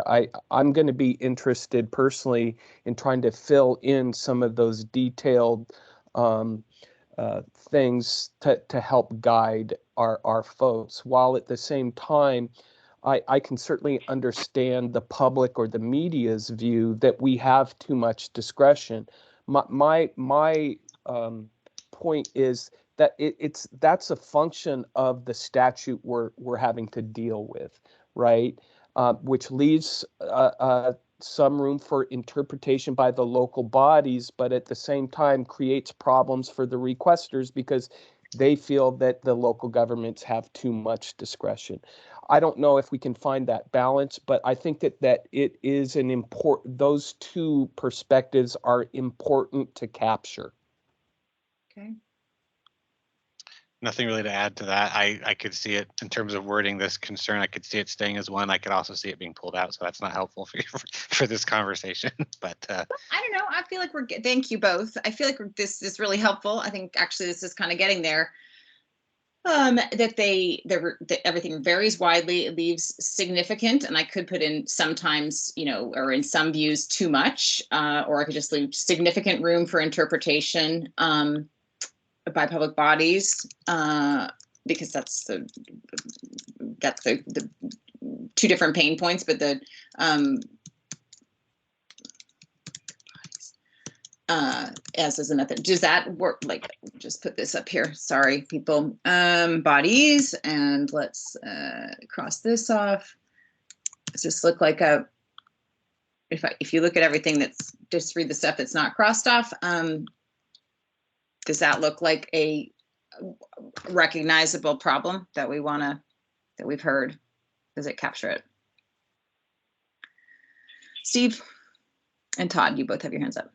I'm going to be interested personally in trying to fill in some of those detailed things to help guide our folks, while at the same time, I can certainly understand the public or the media's view that we have too much discretion. My point is that that's a function of the statute we're having to deal with, right? Which leaves some room for interpretation by the local bodies, but at the same time creates problems for the requesters because they feel that the local governments have too much discretion. I don't know if we can find that balance, but I think that it is an important, those two perspectives are important to capture. Okay. Nothing really to add to that. I could see it in terms of wording this concern. I could see it staying as one. I could also see it being pulled out. So that's not helpful for this conversation. But I don't know. I feel like thank you both. I feel like this is really helpful. I think actually this is kind of getting there. That everything varies widely. It leaves significant, and I could put in sometimes, or in some views too much, or I could just leave significant room for interpretation by public bodies, because that's the two different pain points, but as is a method. Does that work? Like, just put this up here. Sorry, people. Bodies, and let's cross this off. Does this look like a? If you look at everything that's, just read the stuff that's not crossed off. Does that look like a recognizable problem that we've heard? Does it capture it? Steve and Todd, you both have your hands up.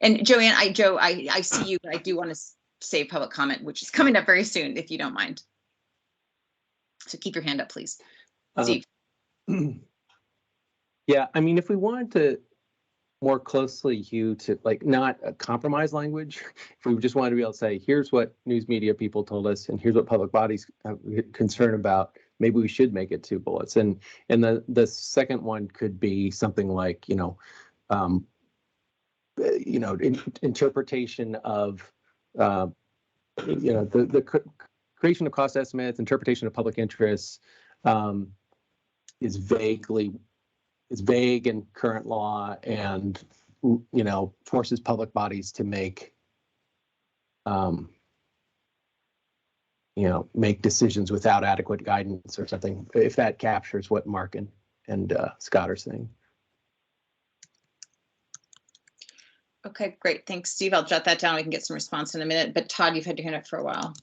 And Joanne, I see you, but I do want to save public comment, which is coming up very soon, if you don't mind. So keep your hand up, please. Steve. Yeah, I mean, if we wanted to more closely hew to, like, not a compromise language, if we just wanted to be able to say, here's what news media people told us, and here's what public bodies have concern about, maybe we should make it 2 bullets. And the second one could be something like, interpretation of, the creation of cost estimates, interpretation of public interests is vague in current law, and forces public bodies to make make decisions without adequate guidance or something, if that captures what Mark and Scott are saying. Okay, great. Thanks, Steve. I'll jot that down. We can get some response in a minute. But Todd, you've had your hand up for a while.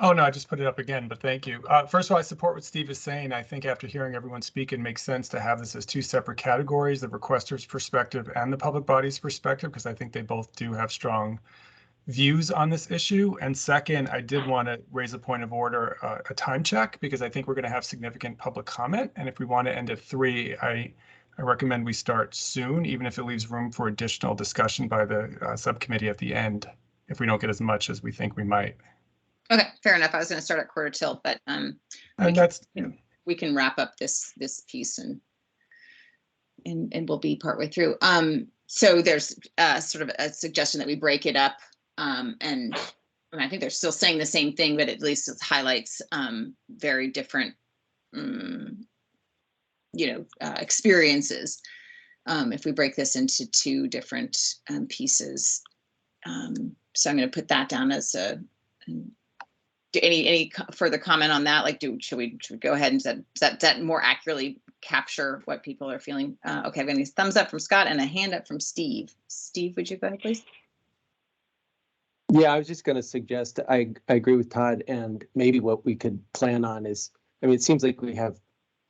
Oh, no, I just put it up again, but thank you. First of all, I support what Steve is saying. I think after hearing everyone speak, it makes sense to have this as 2 separate categories, the requester's perspective and the public body's perspective, because I think they both do have strong views on this issue. And second, I did want to raise a point of order, a time check, because I think we're going to have significant public comment. And if we want to end at 3, I recommend we start soon, even if it leaves room for additional discussion by the subcommittee at the end, if we don't get as much as we think we might. Okay, fair enough. I was going to start at 1/4 till, but we can wrap up this piece and we'll be partway through. So there's sort of a suggestion that we break it up, and I think they're still saying the same thing, but at least it highlights very different experiences. If we break this into 2 different pieces, so I'm going to put that down as a. Any further comment on that? Like, should we go ahead and does that more accurately capture what people are feeling? Okay, I'm getting a thumbs up from Scott and a hand up from Steve. Steve, would you go ahead, please? Yeah, I was just going to suggest, I agree with Todd, and maybe what we could plan on is, I mean, it seems like we have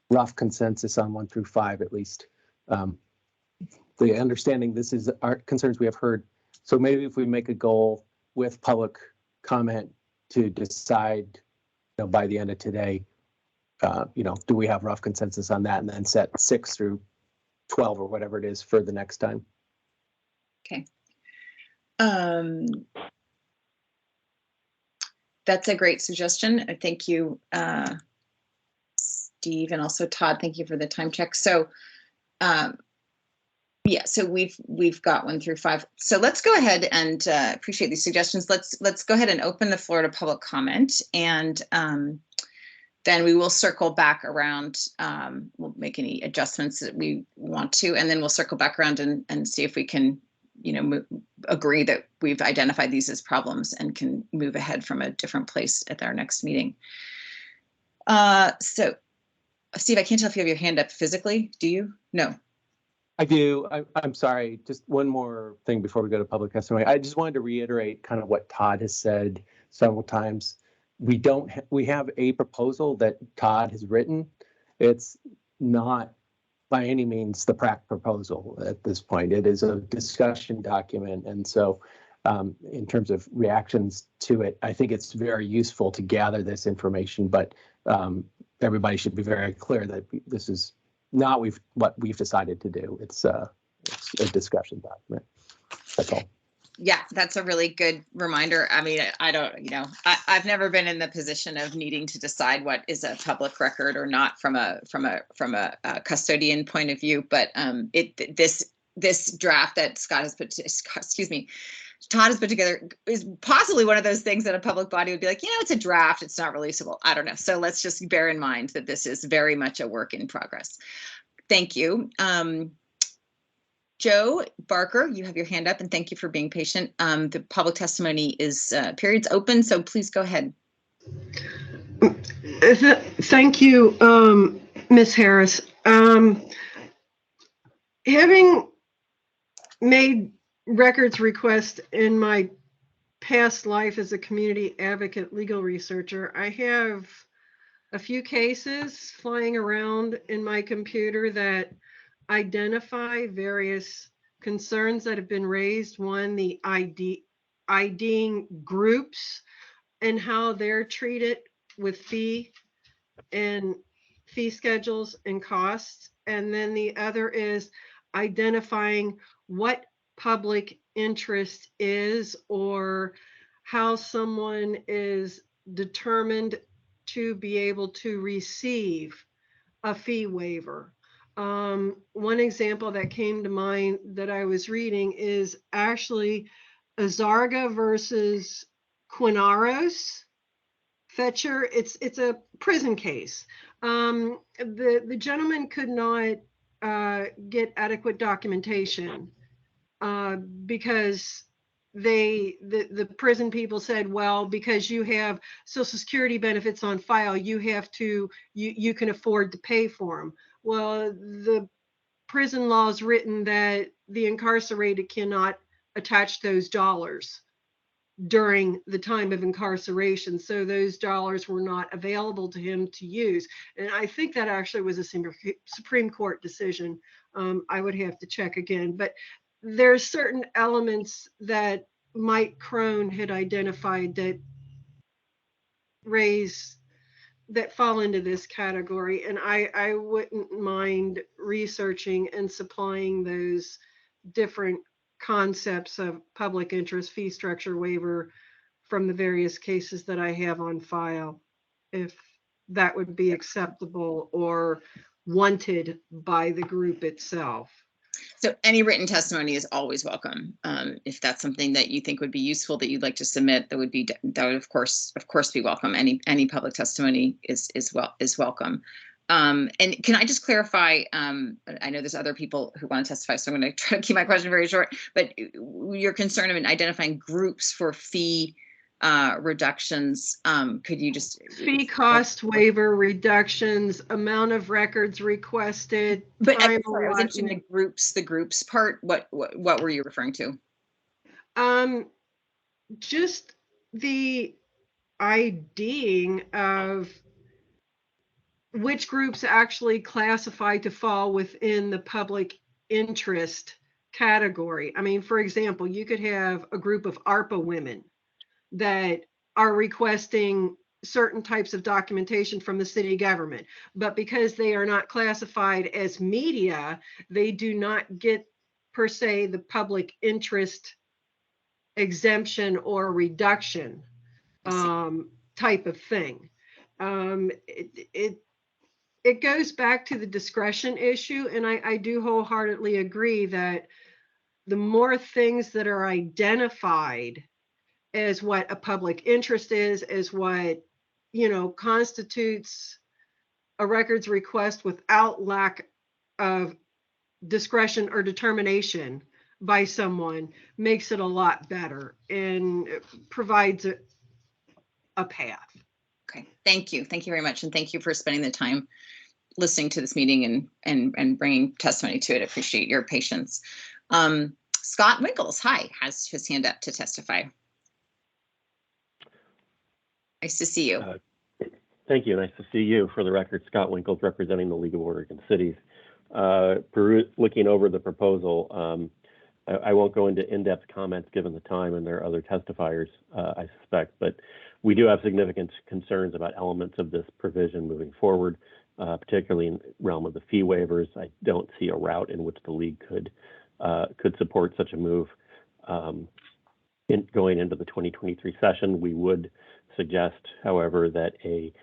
rough consensus on 1 through 5 at least. The understanding this is our concerns we have heard. So maybe if we make a goal with public comment to decide, by the end of today, do we have rough consensus on that, and then set 6 through 12 or whatever it is for the next time. Okay. That's a great suggestion. Thank you, Steve, and also Todd. Thank you for the time check. So, yeah, so we've got 1 through 5. So let's go ahead and appreciate these suggestions. Let's go ahead and open the floor to public comment, and then we will circle back around. We'll make any adjustments that we want to, and then we'll circle back around and see if we can, agree that we've identified these as problems and can move ahead from a different place at our next meeting. So, Steve, I can't tell if you have your hand up physically. Do you? No. I do. I'm sorry. Just one more thing before we go to public testimony. I just wanted to reiterate kind of what Todd has said several times. We have a proposal that Todd has written. It's not by any means the PRAC proposal at this point. It is a discussion document. And so in terms of reactions to it, I think it's very useful to gather this information, but everybody should be very clear that this is not what we've decided to do. It's a discussion document. That's all. Yeah, that's a really good reminder. I mean, I don't, I've never been in the position of needing to decide what is a public record or not from a custodian point of view. But this draft that Todd has put together is possibly one of those things that a public body would be like, it's a draft, it's not releasable. I don't know. So let's just bear in mind that this is very much a work in progress. Thank you. Joe Barker, you have your hand up, and thank you for being patient. The public testimony is period's open, so please go ahead. Thank you, Ms. Harris. Having made records requests in my past life as a community advocate legal researcher, I have a few cases flying around in my computer that identify various concerns that have been raised. One, the IDing groups and how they're treated with fee schedules and costs. And then the other is identifying what public interest is, or how someone is determined to be able to receive a fee waiver. One example that came to mind that I was reading is actually Azarga versus Quinaros Fetcher. It's a prison case. The gentleman could not get adequate documentation because the prison people said, well, because you have Social Security benefits on file, you can afford to pay for them. Well, the prison law is written that the incarcerated cannot attach those dollars during the time of incarceration. So those dollars were not available to him to use. And I think that actually was a Supreme Court decision. I would have to check again, but there's certain elements that Mike Crone had identified that fall into this category. And I wouldn't mind researching and supplying those different concepts of public interest fee structure waiver from the various cases that I have on file, if that would be acceptable or wanted by the group itself. So any written testimony is always welcome. If that's something that you think would be useful that you'd like to submit, that would of course be welcome. Any public testimony is welcome. And can I just clarify? I know there's other people who want to testify, so I'm going to try to keep my question very short. But your concern in identifying groups for fee reductions, could you just fee cost waiver reductions, amount of records requested? But I was interested in the groups part. What were you referring to? Just the IDing of which groups actually classify to fall within the public interest category. I mean, for example, you could have a group of ARPA women that are requesting certain types of documentation from the city government, but because they are not classified as media, they do not get per se the public interest exemption or reduction type of thing. It goes back to the discretion issue, and I do wholeheartedly agree that the more things that are identified as what a public interest is, as what, constitutes a records request without lack of discretion or determination by someone, makes it a lot better and provides a path. Okay, thank you. Thank you very much. And thank you for spending the time listening to this meeting and bringing testimony to it. I appreciate your patience. Scott Winkles, hi, has his hand up to testify. Nice to see you. Thank you. Nice to see you. For the record, Scott Winkles, representing the League of Oregon Cities. Looking over the proposal, I won't go into in-depth comments given the time, and there are other testifiers, I suspect, but we do have significant concerns about elements of this provision moving forward, particularly in the realm of the fee waivers. I don't see a route in which the League could support such a move. Going into the 2023 session, we would suggest, however, that a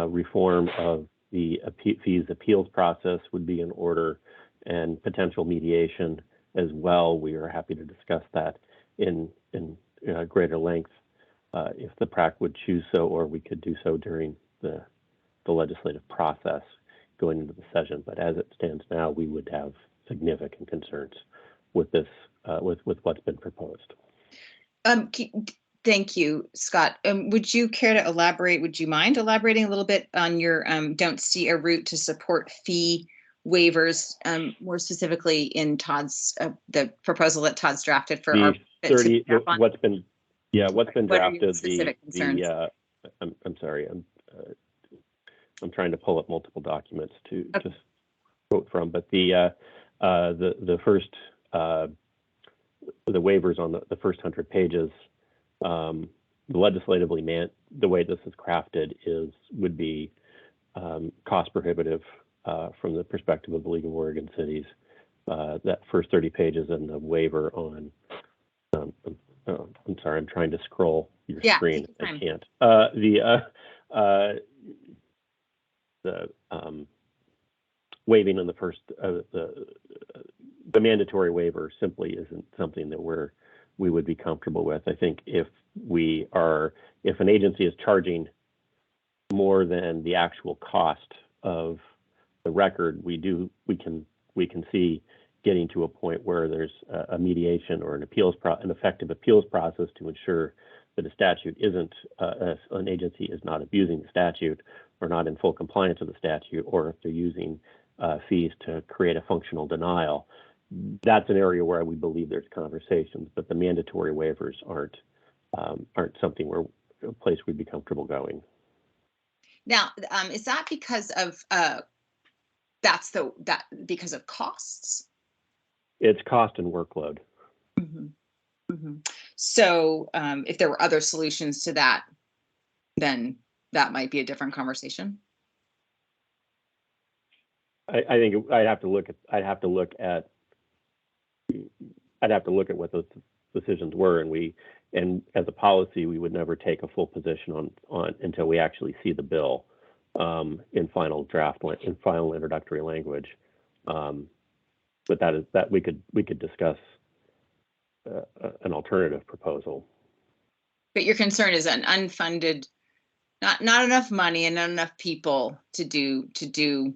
reform of the fees appeals process would be in order, and potential mediation as well. We are happy to discuss that in greater length if the PRAC would choose so, or we could do so during the legislative process going into the session. But as it stands now, we would have significant concerns with this, with what's been proposed. Thank you, Scott. Would you care to elaborate? Would you mind elaborating a little bit on your don't see a route to support fee waivers, more specifically in Todd's the proposal that Todd's drafted for our 30? What's been drafted? Specific concerns? I'm sorry. I'm trying to pull up multiple documents to quote from, but the first the waivers on the first 100 pages. Legislatively, the way this is crafted would be cost prohibitive from the perspective of the League of Oregon Cities. That first 30 pages and the waiver on. I'm sorry, I'm trying to scroll your screen. I can't. The waiving on the first the mandatory waiver simply isn't something that we would be comfortable with. I think if an agency is charging more than the actual cost of the record, we can see getting to a point where there's a mediation or an effective appeals process to ensure that a statute isn't an agency is not abusing the statute or not in full compliance with the statute, or if they're using fees to create a functional denial. That's an area where we believe there's conversations, but the mandatory waivers aren't something a place we'd be comfortable going. Now, is that because of because of costs? It's cost and workload. Mm-hmm. Mm-hmm. So, if there were other solutions to that, then that might be a different conversation. I think I'd have to look at what those decisions were, and as a policy, we would never take a full position on until we actually see the bill in final introductory language. But that we could discuss an alternative proposal. But your concern is an unfunded, not enough money and not enough people to do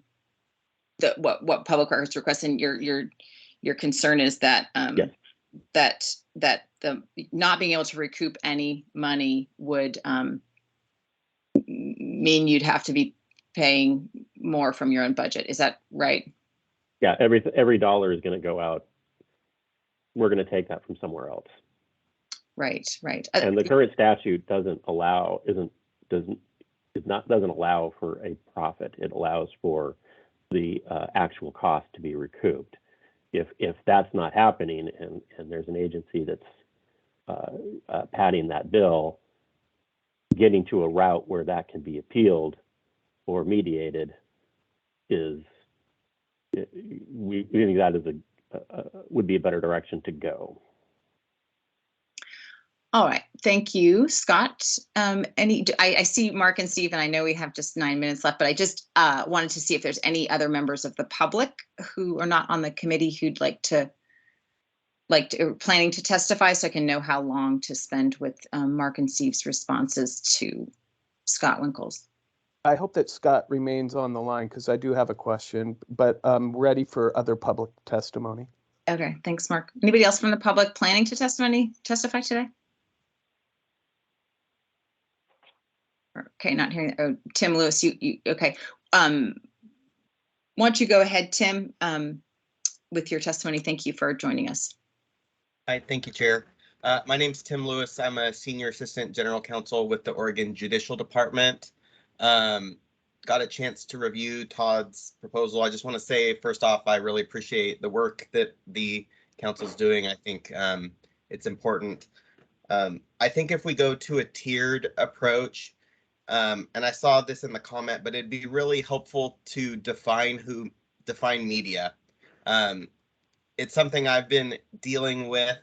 what public records request, and your concern is that yes. that the not being able to recoup any money would mean you'd have to be paying more from your own budget. Is that right? Yeah, every dollar is going to go out. We're going to take that from somewhere else. Right. And the current statute doesn't allow for a profit. It allows for the actual cost to be recouped. If that's not happening, and there's an agency that's padding that bill, getting to a route where that can be appealed or mediated is, we think that is would be a better direction to go. All right, thank you, Scott. I see Mark and Steve, and I know we have just 9 minutes left, but I just wanted to see if there's any other members of the public who are not on the committee who'd like to planning to testify, so I can know how long to spend with Mark and Steve's responses to Scott Winkles. I hope that Scott remains on the line because I do have a question, but I'm ready for other public testimony. Okay, thanks, Mark. Anybody else from the public planning to testify today? Okay, not hearing. Oh, Tim Lewis, you okay? Why don't you go ahead, Tim, with your testimony? Thank you for joining us. Hi, thank you, Chair. My name's Tim Lewis. I'm a Senior Assistant General Counsel with the Oregon Judicial Department. Got a chance to review Todd's proposal. I just want to say, first off, I really appreciate the work that the council's doing. I think it's important. I think if we go to a tiered approach, and I saw this in the comment, but it'd be really helpful to define media. It's something I've been dealing with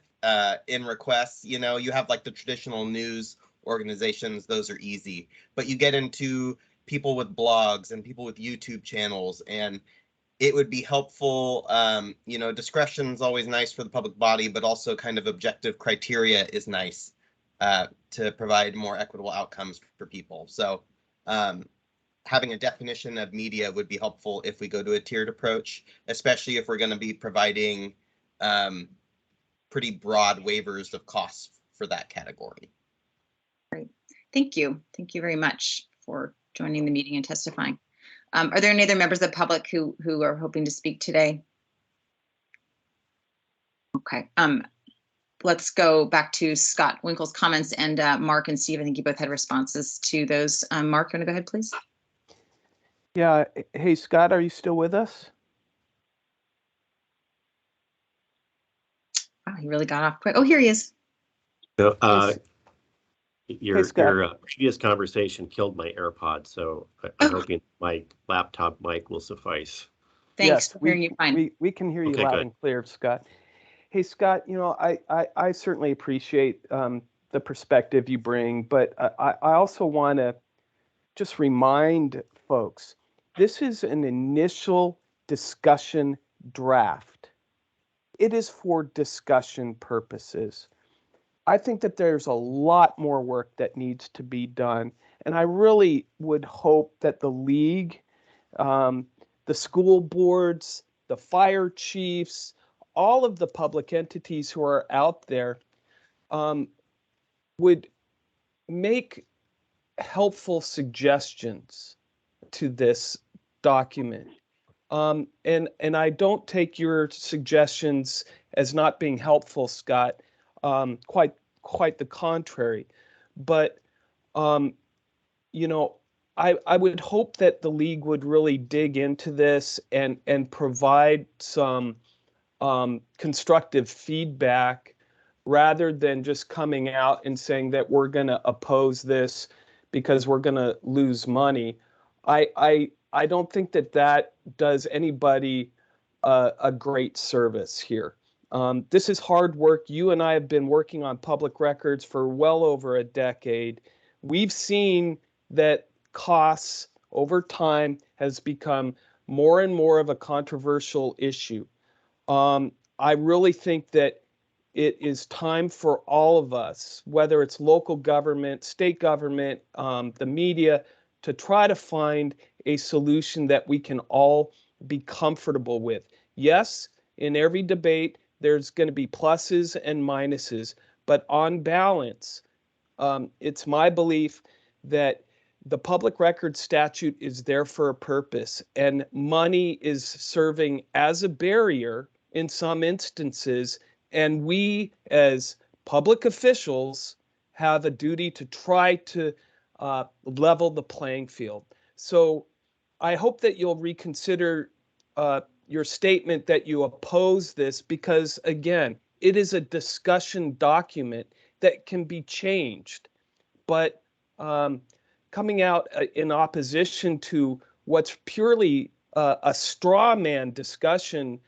in requests. You know, you have like the traditional news organizations, those are easy, but you get into people with blogs and people with YouTube channels, and it would be helpful. You know, discretion is always nice for the public body, but also kind of objective criteria is nice to provide more equitable outcomes for people. So having a definition of media would be helpful if we go to a tiered approach, especially if we're going to be providing pretty broad waivers of costs for that category. Great, thank you. Thank you very much for joining the meeting and testifying. Are there any other members of the public who are hoping to speak today? Okay, let's go back to Scott Winkles' comments, and Mark and Steve, I think you both had responses to those. Mark, you want to go ahead, please? Yeah. Hey, Scott, are you still with us? Wow, he really got off quick. Oh, here he is. So, Hey, your Scott. previous conversation killed my AirPods, so I'm hoping my laptop mic will suffice. Thanks Yes, for hearing you fine. We can hear you Okay, loud good. and clear, Scott. Hey, Scott, you know, I certainly appreciate the perspective you bring, but I also want to just remind folks, this is an initial discussion draft. It is for discussion purposes. I think that there's a lot more work that needs to be done, and I really would hope that the league, the school boards, the fire chiefs, all of the public entities who are out there would make helpful suggestions to this document. And I don't take your suggestions as not being helpful, Scott. Quite the contrary. But you know, I would hope that the league would really dig into this and provide some constructive feedback rather than just coming out and saying that we're going to oppose this because we're going to lose money. I don't think that does anybody a great service here. This is hard work. You and I have been working on public records for well over a decade. We've seen that costs over time has become more and more of a controversial issue. I really think that it is time for all of us, whether it's local government, state government, the media, to try to find a solution that we can all be comfortable with. Yes, in every debate, there's going to be pluses and minuses, but on balance, it's my belief that the public records statute is there for a purpose, and money is serving as a barrier in some instances, and we as public officials have a duty to try to level the playing field. So I hope that you'll reconsider your statement that you oppose this because, again, it is a discussion document that can be changed. But coming out in opposition to what's purely a straw man discussion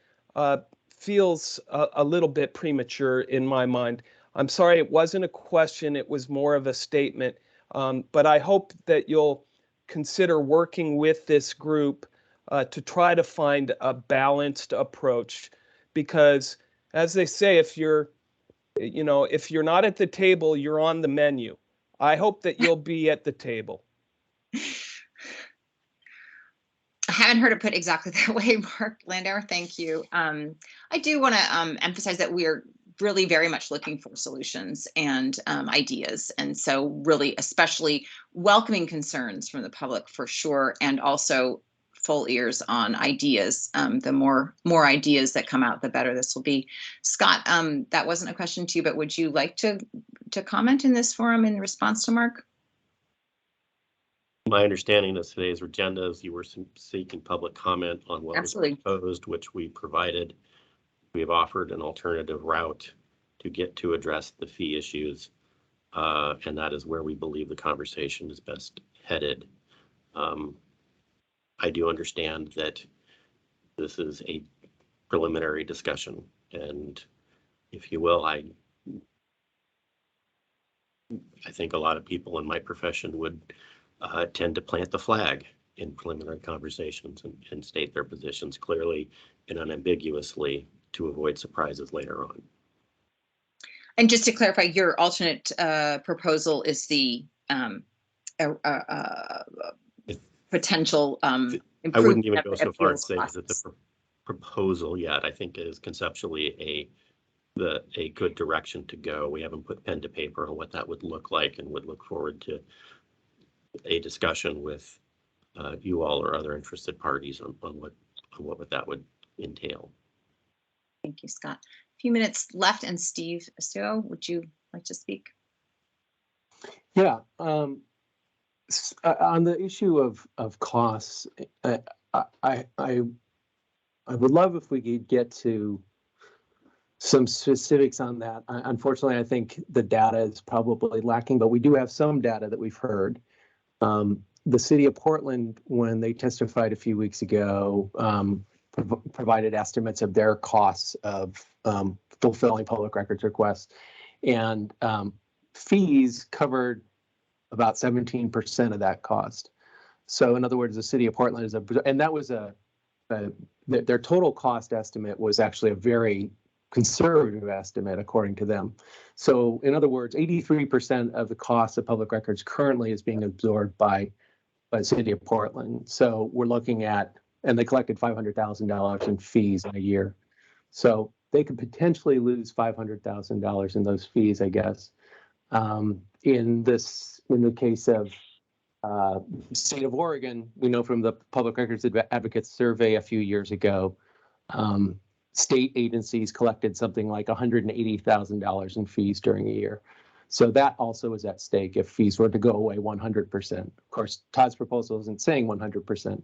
feels a little bit premature in my mind. I'm sorry, it wasn't a question, it was more of a statement. But I hope that you'll consider working with this group to try to find a balanced approach, because as they say, if you're not at the table, you're on the menu. I hope that you'll be at the table. I haven't heard it put exactly that way, Mark Landauer. Thank you. I do want to emphasize that we're really very much looking for solutions and ideas. And so really, especially welcoming concerns from the public for sure, and also full ears on ideas. The more ideas that come out, the better this will be. Scott, that wasn't a question to you, but would you like to comment in this forum in response to Mark? My understanding of today's agenda is you were seeking public comment on what Absolutely. was proposed, which we provided. We have offered an alternative route to get to address the fee issues, and that is where we believe the conversation is best headed. I do understand that this is a preliminary discussion, and if you will, I think a lot of people in my profession would tend to plant the flag in preliminary conversations and state their positions clearly and unambiguously to avoid surprises later on. And just to clarify, your alternate proposal is the potential I wouldn't even go so far as to say that the proposal yet. I think it is conceptually a good direction to go. We haven't put pen to paper on what that would look like, and would look forward to a discussion with you all or other interested parties on what that would entail. Thank you, Scott. A few minutes left, and Steve Asuo, would you like to speak? Yeah, on the issue of costs, I would love if we could get to some specifics on that. Unfortunately, I think the data is probably lacking, but we do have some data that we've heard. The city of Portland, when they testified a few weeks ago, provided estimates of their costs of fulfilling public records requests, and fees covered about 17% of that cost. So in other words, the city of Portland and that was their total cost estimate was actually a very conservative estimate according to them. So in other words, 83% of the cost of public records currently is being absorbed by the city of Portland. So we're looking at, and they collected $500,000 in fees in a year. So they could potentially lose $500,000 in those fees, I guess. In the case of state of Oregon, we know from the Public Records Advocates Survey a few years ago, state agencies collected something like $180,000 in fees during a year. So that also is at stake if fees were to go away 100%. Of course, Todd's proposal isn't saying 100%.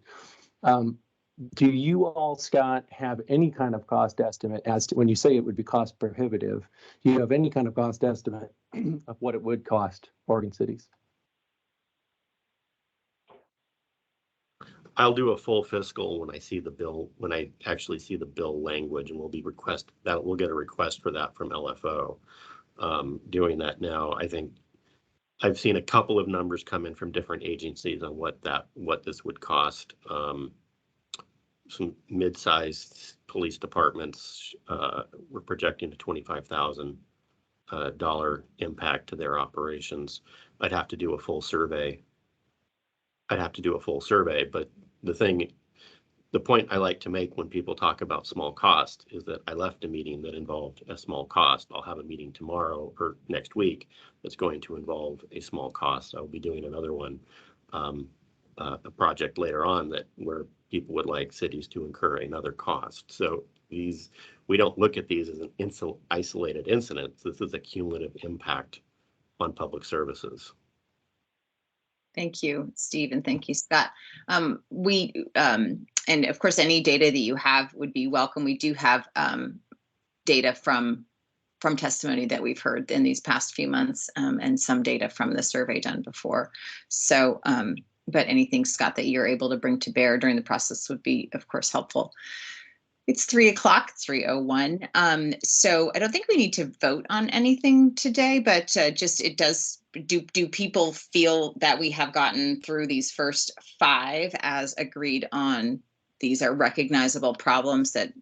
Do you all, Scott, have any kind of cost estimate as to, when you say it would be cost prohibitive, do you have any kind of cost estimate of what it would cost Oregon cities? I'll do a full fiscal when I see the bill, when I actually see the bill language, and we'll get a request for that from LFO. Doing that now, I think I've seen a couple of numbers come in from different agencies on what this would cost. Some mid-sized police departments were projecting a $25,000 impact to their operations. I'd have to do a full survey. But the point I like to make when people talk about small cost is that I left a meeting that involved a small cost. I'll have a meeting tomorrow or next week that's going to involve a small cost. I'll be doing another one, a project later on where people would like cities to incur another cost. So we don't look at these as an isolated incident. This is a cumulative impact on public services. Thank you, Steve, and thank you, Scott. And of course, any data that you have would be welcome. We do have data from from testimony that we've heard in these past few months, and some data from the survey done before. So, but anything, Scott, that you're able to bring to bear during the process would be, of course, helpful. It's 3 o'clock, 3:01. So I don't think we need to vote on anything today, but just it does, do people feel that we have gotten through these first 5 as agreed on? These are recognizable problems that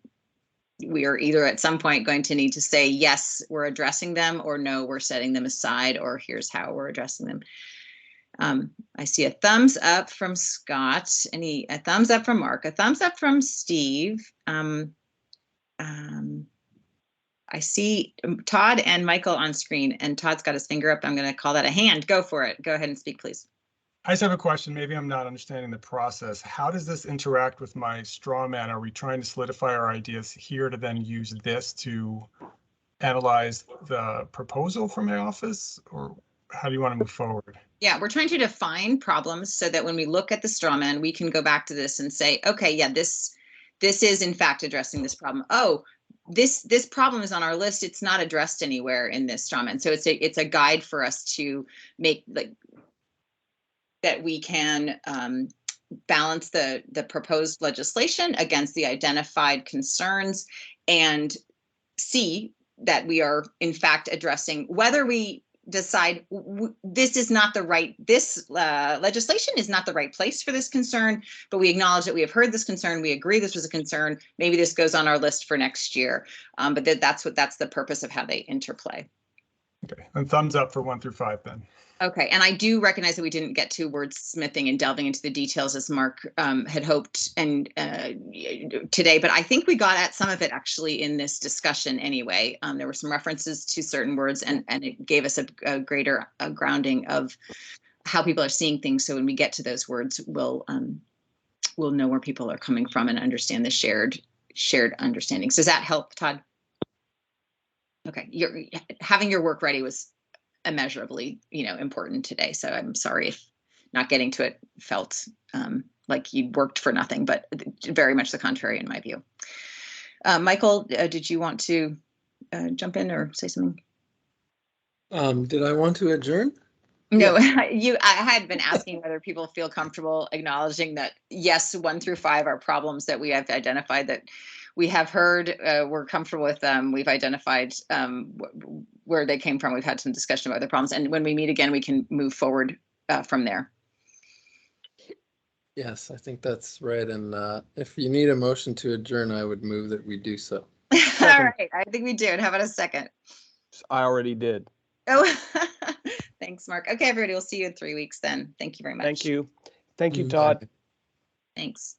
we are either at some point going to need to say, yes, we're addressing them, or no, we're setting them aside, or here's how we're addressing them. I see a thumbs up from Scott, a thumbs up from Mark, a thumbs up from Steve. I see Todd and Michael on screen, and Todd's got his finger up. I'm going to call that a hand. Go for it. Go ahead and speak, please. I just have a question. Maybe I'm not understanding the process. How does this interact with my straw man? Are we trying to solidify our ideas here to then use this to analyze the proposal from my office, or how do you want to move forward? Yeah, we're trying to define problems so that when we look at the straw man, we can go back to this and say, okay, yeah, this is in fact addressing this problem. Oh, this problem is on our list. It's not addressed anywhere in this straw man. So it's a guide for us to make, like, that we can balance the proposed legislation against the identified concerns and see that we are in fact addressing, whether we decide this is not the right, this legislation is not the right place for this concern, but we acknowledge that we have heard this concern, we agree this was a concern, maybe this goes on our list for next year. But that's the purpose of how they interplay. Okay, and thumbs up for 1 through 5 then. Okay, and I do recognize that we didn't get to wordsmithing and delving into the details as Mark had hoped and today, but I think we got at some of it actually in this discussion anyway. There were some references to certain words, and it gave us a greater grounding of how people are seeing things. So when we get to those words, we'll know where people are coming from and understand the shared understandings. Does that help, Todd? Okay, having your work ready was immeasurably, important today. So I'm sorry if not getting to it felt like you'd worked for nothing, but very much the contrary in my view. Michael, did you want to jump in or say something? Did I want to adjourn? No, I had been asking whether people feel comfortable acknowledging that, yes, 1 through 5 are problems that we have identified, that we have heard, we're comfortable with them, we've identified where they came from, we've had some discussion about the problems, and when we meet again, we can move forward from there. Yes, I think that's right. And if you need a motion to adjourn, I would move that we do so. All right, I think we do. And how about a second? I already did. Oh, thanks, Mark. Okay, everybody, we'll see you in 3 weeks then. Thank you very much. Thank you. Thank you, Todd. Bye. Thanks.